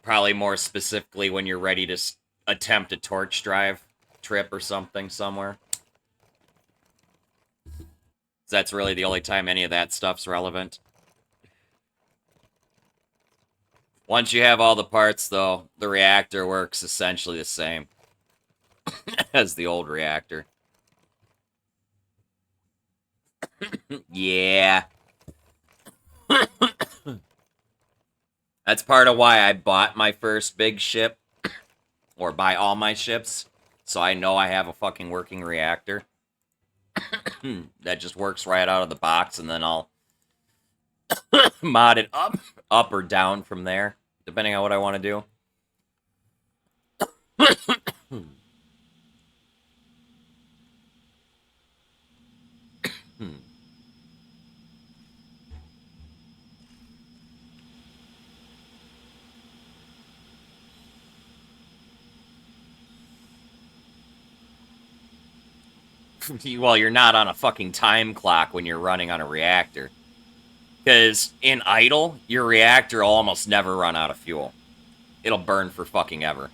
Probably more specifically when you're ready to attempt a torch drive trip or something somewhere. That's really the only time any of that stuff's relevant. Once you have all the parts, though, the reactor works essentially the same as the old reactor. Yeah. That's part of why I bought my first big ship, or buy all my ships, so I know I have a fucking working reactor. That just works right out of the box, and then I'll mod it up or down from there, depending on what I want to do. Well, you're not on a fucking time clock when you're running on a reactor. Because in idle, your reactor will almost never run out of fuel. It'll burn for fucking ever.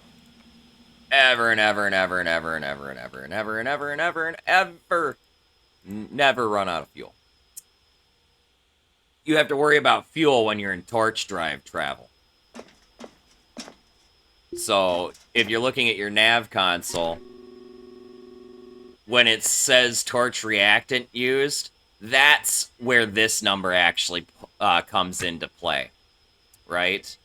Ever and ever and ever and ever and ever and ever and ever and ever and ever and ever. Never run out of fuel. You have to worry about fuel when you're in torch drive travel. So, if you're looking at your nav console, when it says torch reactant used, that's where this number actually comes into play, right?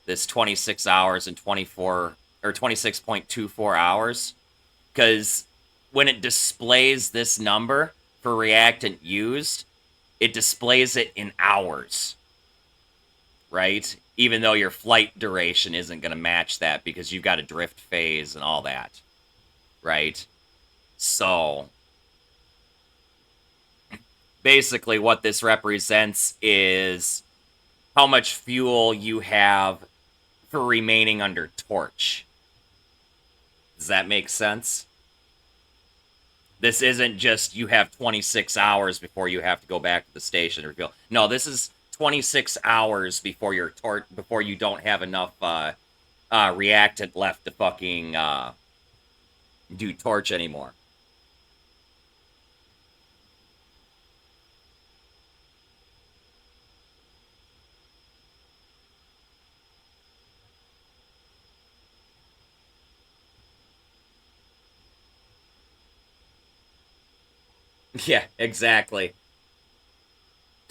This 26 hours and 24 or 26.24 hours, because when it displays this number for reactant used, it displays it in hours, right? Even though your flight duration isn't going to match that because you've got a drift phase and all that, right? So, basically what this represents is how much fuel you have for remaining under torch. Does that make sense? This isn't just you have 26 hours before you have to go back to the station to refuel. No, this is 26 hours before before you don't have enough reactant left to fucking do torch anymore. Yeah, exactly.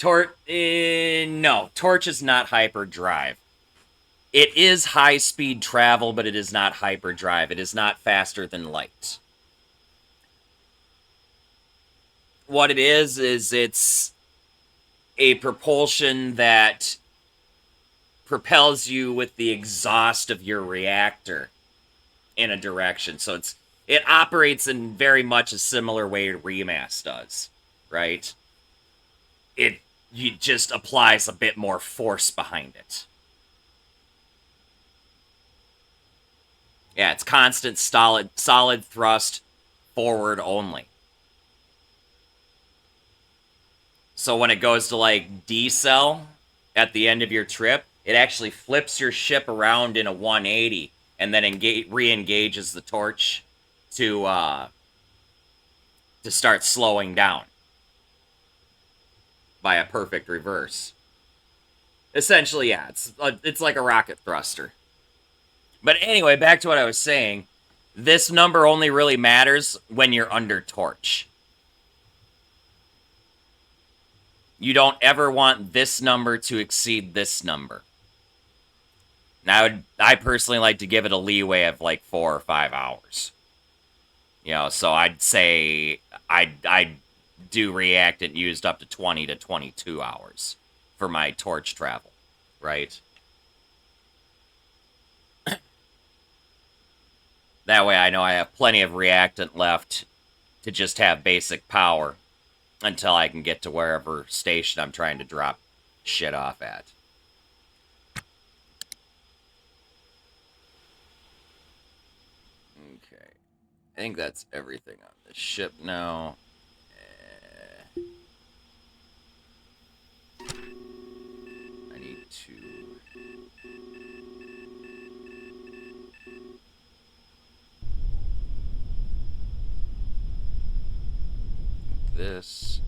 No, torch is not hyperdrive. It is high-speed travel, but it is not hyperdrive. It is not faster than light. What it is it's a propulsion that propels you with the exhaust of your reactor in a direction. So it operates in very much a similar way Remas does, right? It just applies a bit more force behind it. Yeah, it's constant solid thrust forward only. So when it goes to like decel at the end of your trip, it actually flips your ship around in a 180 and then re-engages the torch to start slowing down by a perfect reverse. Essentially, yeah, it's like a rocket thruster. But anyway, back to what I was saying. This number only really matters when you're under torch. You don't ever want this number to exceed this number. Now, I personally like to give it a leeway of like 4 or 5 hours. You know, so I'd say I'd do reactant used up to 20 to 22 hours for my torch travel, right? That way I know I have plenty of reactant left to just have basic power until I can get to wherever station I'm trying to drop shit off at. I think that's everything on the ship now. I need to... this.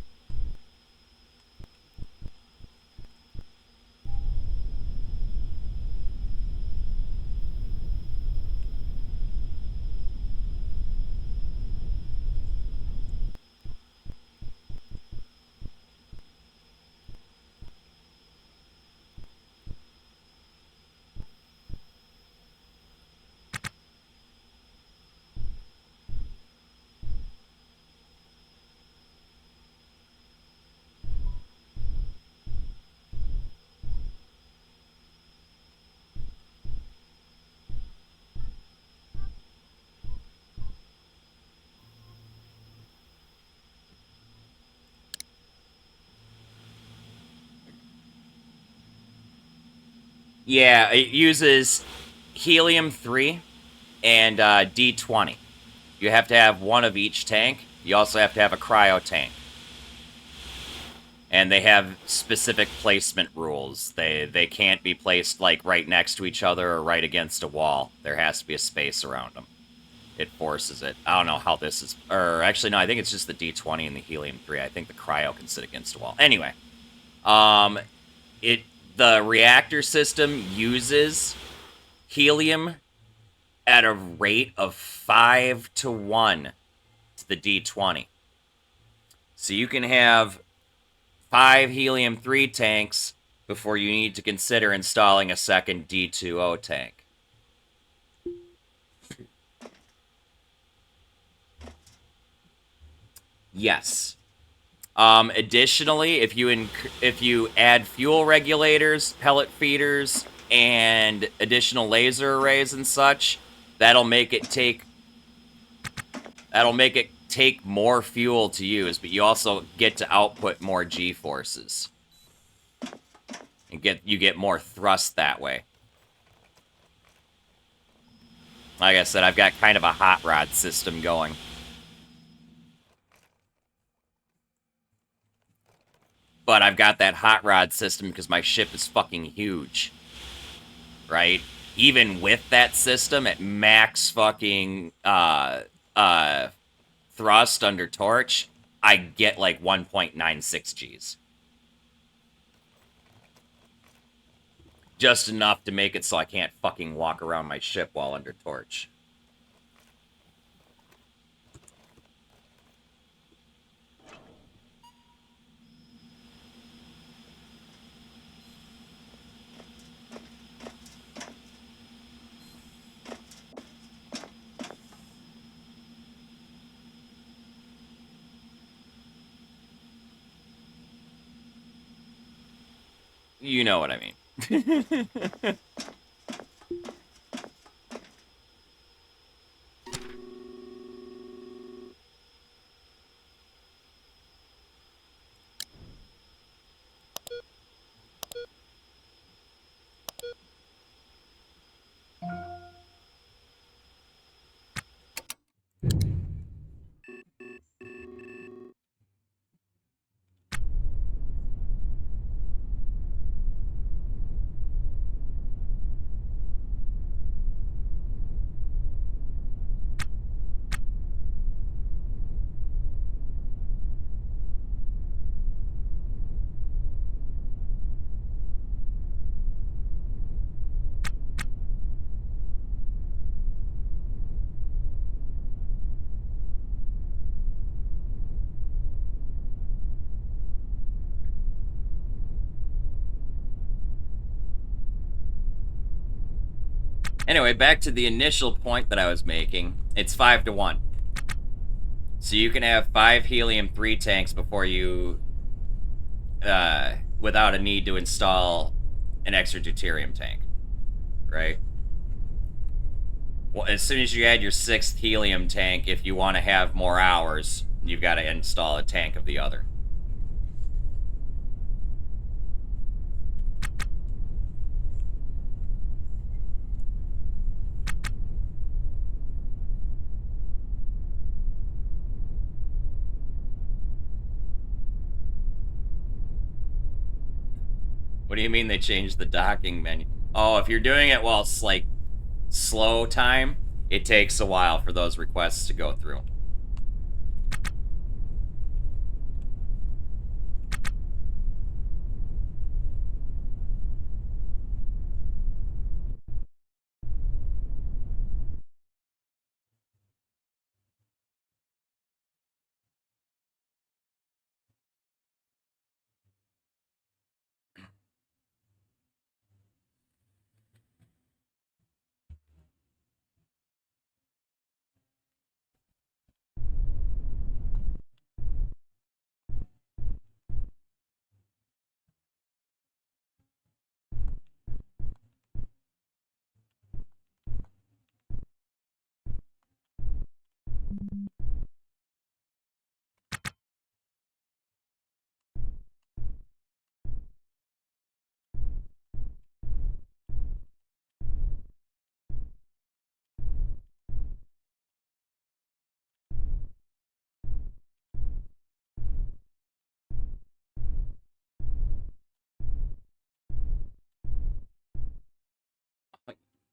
Yeah, it uses helium-3 and D20. You have to have one of each tank. You also have to have a cryo tank. And they have specific placement rules. They can't be placed like right next to each other or right against a wall. There has to be a space around them. It forces it. I don't know how this is... Or actually, no, I think it's just the D20 and the helium-3. I think the cryo can sit against a wall. Anyway. The reactor system uses helium at a rate of 5 to 1 to the D20. So you can have 5 helium-3 tanks before you need to consider installing a second D20 tank. Yes. Additionally, if you add fuel regulators, pellet feeders, and additional laser arrays and such, that'll make it take more fuel to use, but you also get to output more G-forces. And you get more thrust that way. Like I said, I've got kind of a hot rod system going. But I've got that hot rod system because my ship is fucking huge. Right? Even with that system at max fucking thrust under torch, I get like 1.96 Gs. Just enough to make it so I can't fucking walk around my ship while under torch. You know what I mean. Anyway, back to the initial point that I was making. It's 5 to 1. So you can have 5 helium-3 tanks before you... without a need to install an extra deuterium tank. Right? Well, as soon as you add your 6th helium tank, if you want to have more hours, you've got to install a tank of the other. What do you mean they changed the docking menu? Oh, if you're doing it while it's like slow time, it takes a while for those requests to go through.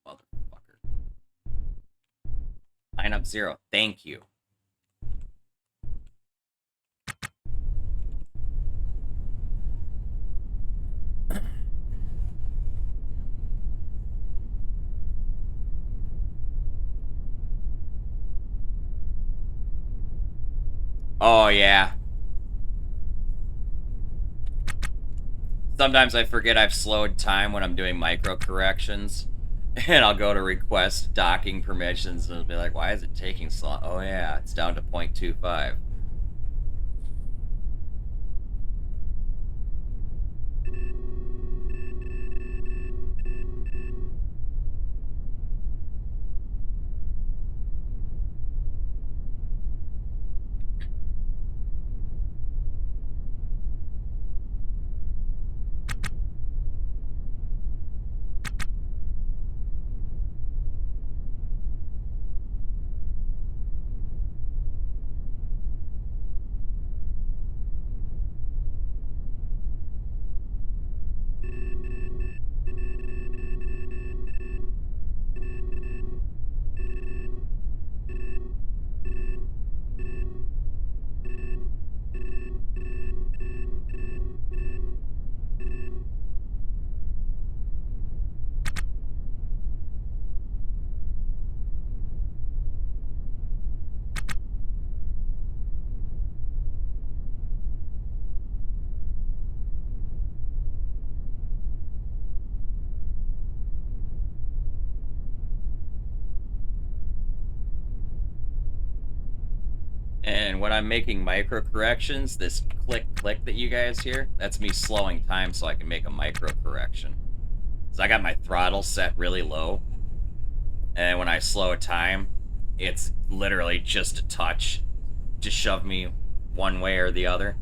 Motherfucker. Line up 0. Thank you. Oh, yeah. Sometimes I forget I've slowed time when I'm doing micro corrections. And I'll go to request docking permissions and it'll be like, why is it taking so long? Oh, yeah, it's down to 0.25. And when I'm making micro corrections, this click click that you guys hear, that's me slowing time so I can make a micro correction. So I got my throttle set really low. And when I slow time, it's literally just a touch to shove me one way or the other.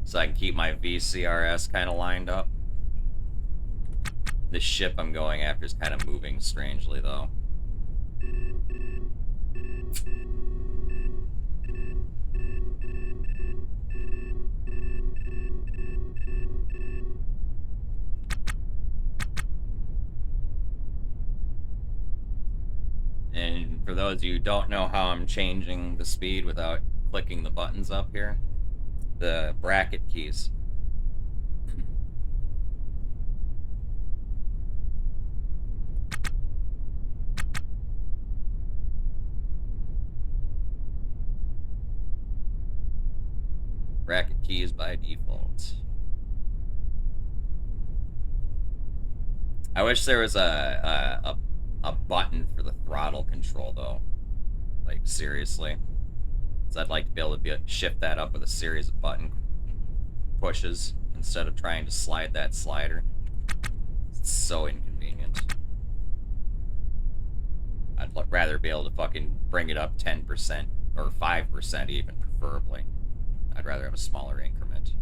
So I can keep my VCRS kind of lined up. The ship I'm going after is kind of moving strangely, though. And for those of you who don't know how I'm changing the speed without clicking the buttons up here, the bracket keys. Bracket keys by default. I wish there was a button for the throttle control, though. Like, seriously. Because I'd like to be able to shift that up with a series of button pushes instead of trying to slide that slider. It's so inconvenient. I'd rather be able to fucking bring it up 10% or 5% even, preferably. I'd rather have a smaller increment.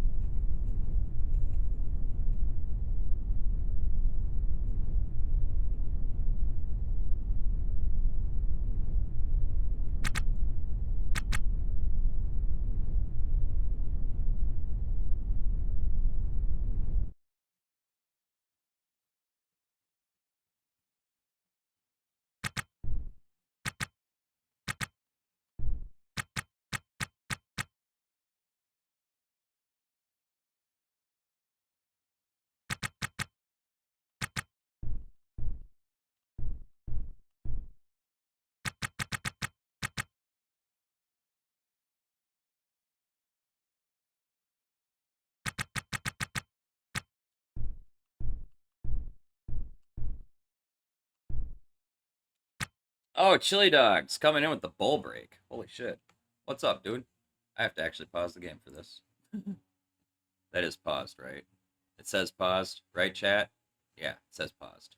Oh, Chili Dog's coming in with the bull break. Holy shit. What's up, dude? I have to actually pause the game for this. That is paused, right? It says paused, right, chat? Yeah, it says paused.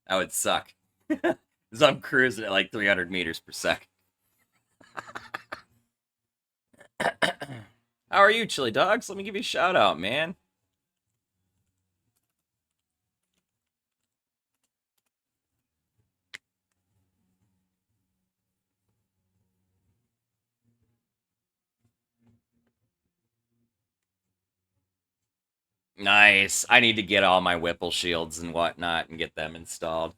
That would suck. Because I'm cruising at like 300 meters per second. How are you, Chili Dogs? Let me give you a shout out, man. Nice. I need to get all my Whipple shields and whatnot and get them installed.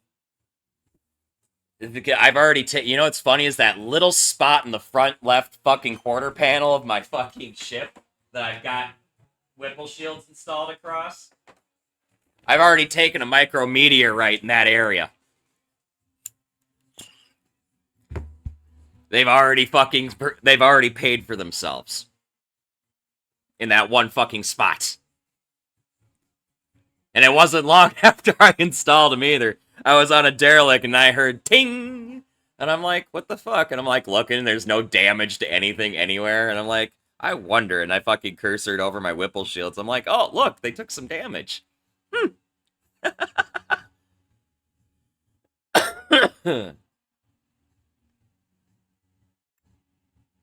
I've already taken. You know what's funny is that little spot in the front left fucking quarter panel of my fucking ship that I've got Whipple shields installed across. I've already taken a micro meteorite in that area. They've already paid for themselves in that one fucking spot. And it wasn't long after I installed them either. I was on a derelict and I heard ting! And I'm like, what the fuck? And I'm like looking, there's no damage to anything anywhere. And I'm like, I wonder. And I fucking cursored over my Whipple shields. I'm like, oh, look, they took some damage.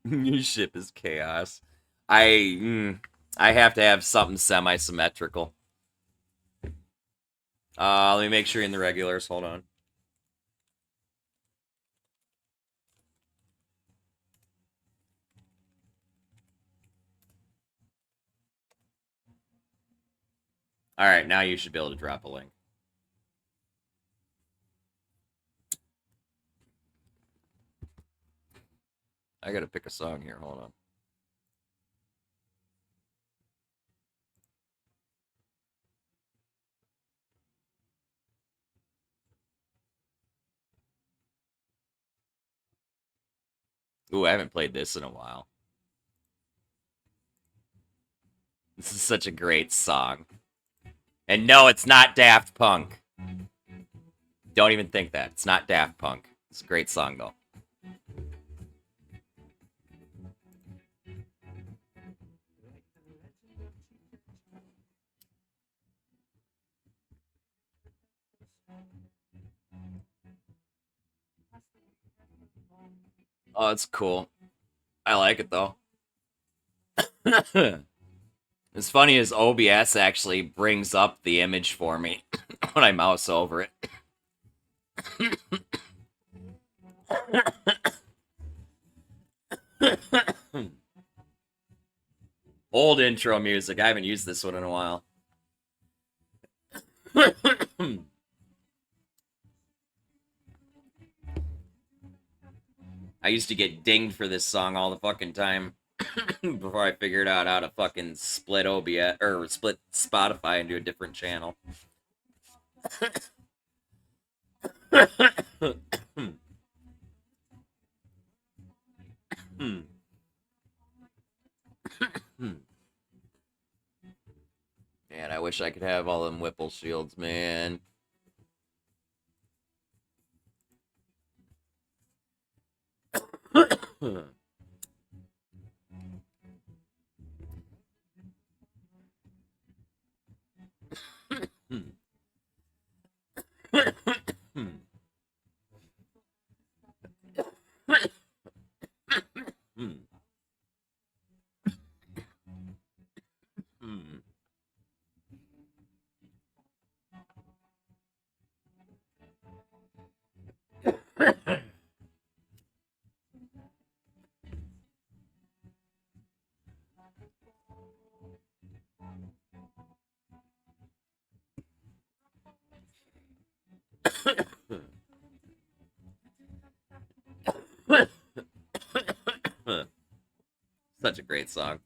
Your ship is chaos. I have to have something semi-symmetrical. Let me make sure you're in the regulars. Hold on. Alright, now you should be able to drop a link. I gotta pick a song here. Hold on. Ooh, I haven't played this in a while. This is such a great song. And no, it's not Daft Punk. Don't even think that. It's not Daft Punk. It's a great song, though. Oh, it's cool. I like it, though. As funny as OBS actually brings up the image for me when I mouse over it. Old intro music. I haven't used this one in a while. I used to get dinged for this song all the fucking time before I figured out how to fucking split OBS or split Spotify into a different channel. Man, I wish I could have all them Whipple shields, man. Such a great song.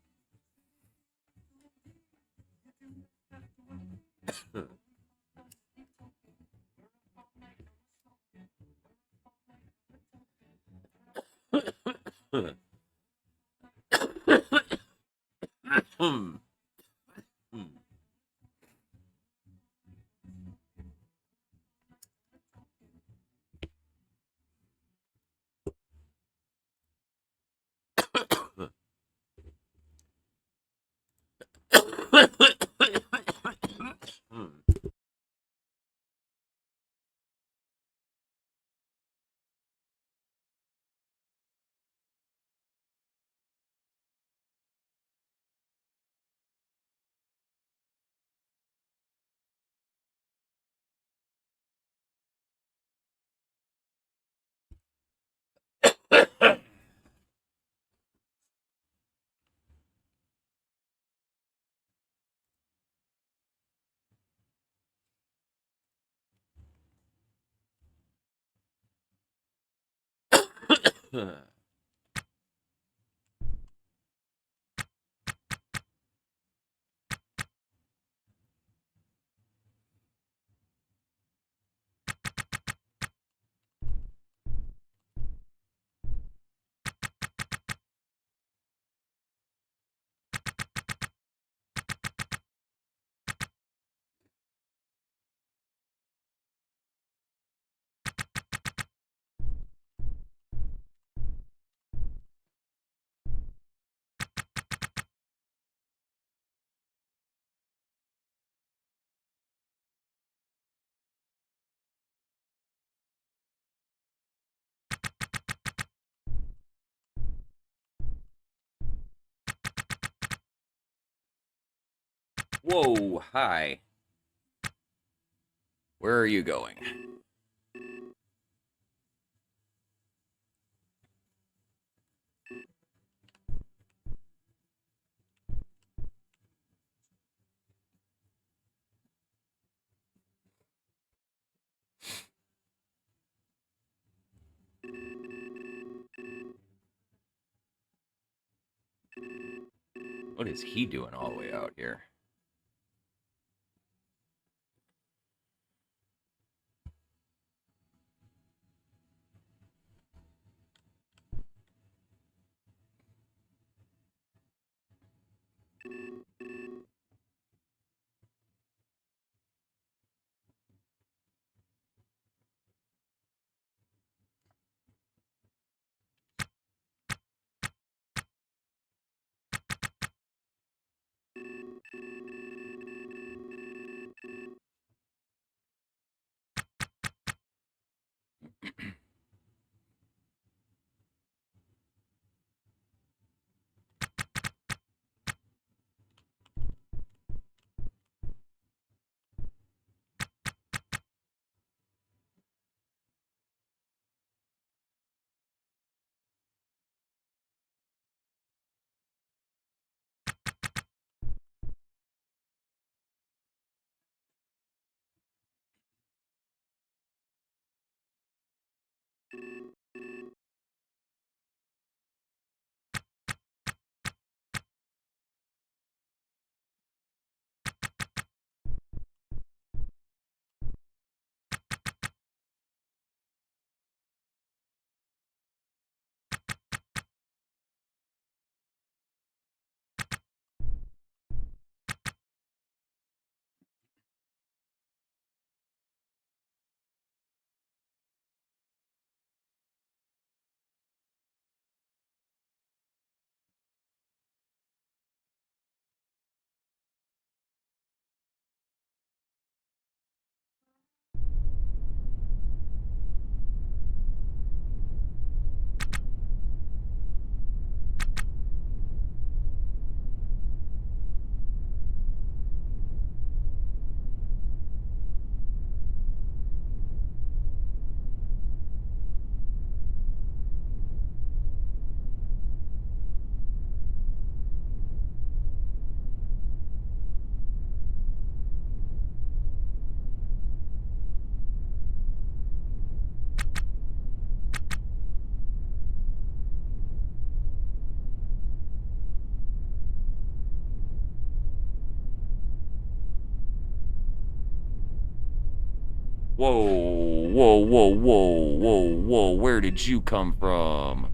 Whoa, hi. Where are you going? What is he doing all the way out here? Whoa, whoa, whoa, whoa, whoa, whoa, where did you come from?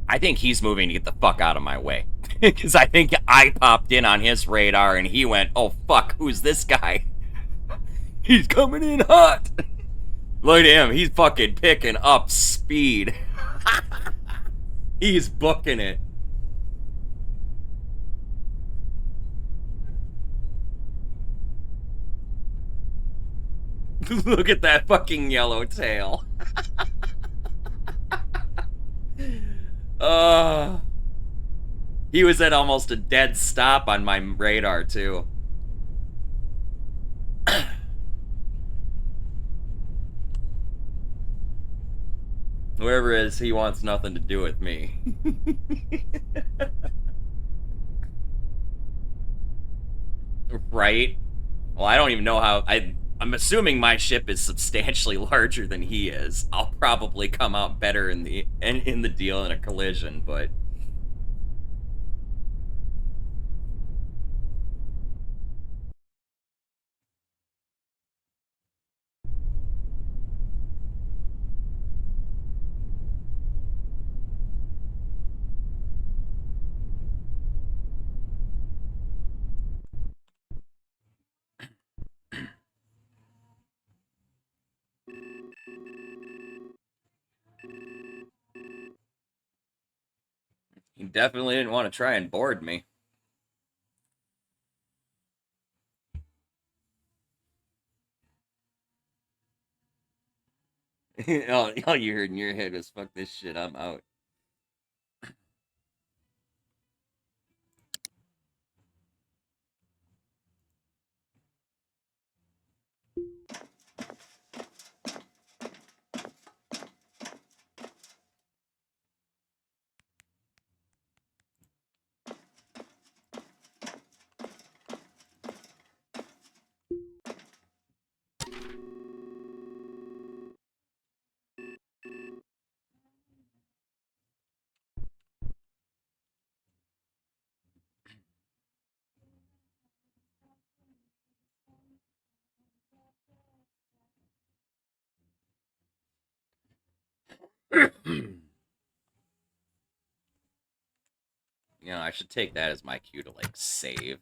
I think he's moving to get the fuck out of my way. Because I think I popped in on his radar and he went, oh fuck, who's this guy? He's coming in hot! Look at him, he's fucking picking up speed. He's booking it. Look at that fucking yellow tail. He was at almost a dead stop on my radar, too. Whoever it is, he wants nothing to do with me. Right? Well, I don't even know how... I'm assuming my ship is substantially larger than he is. I'll probably come out better in the deal in a collision, but... He definitely didn't want to try and board me. All you heard in your head was, fuck this shit, I'm out. You know, I should take that as my cue to, like, save.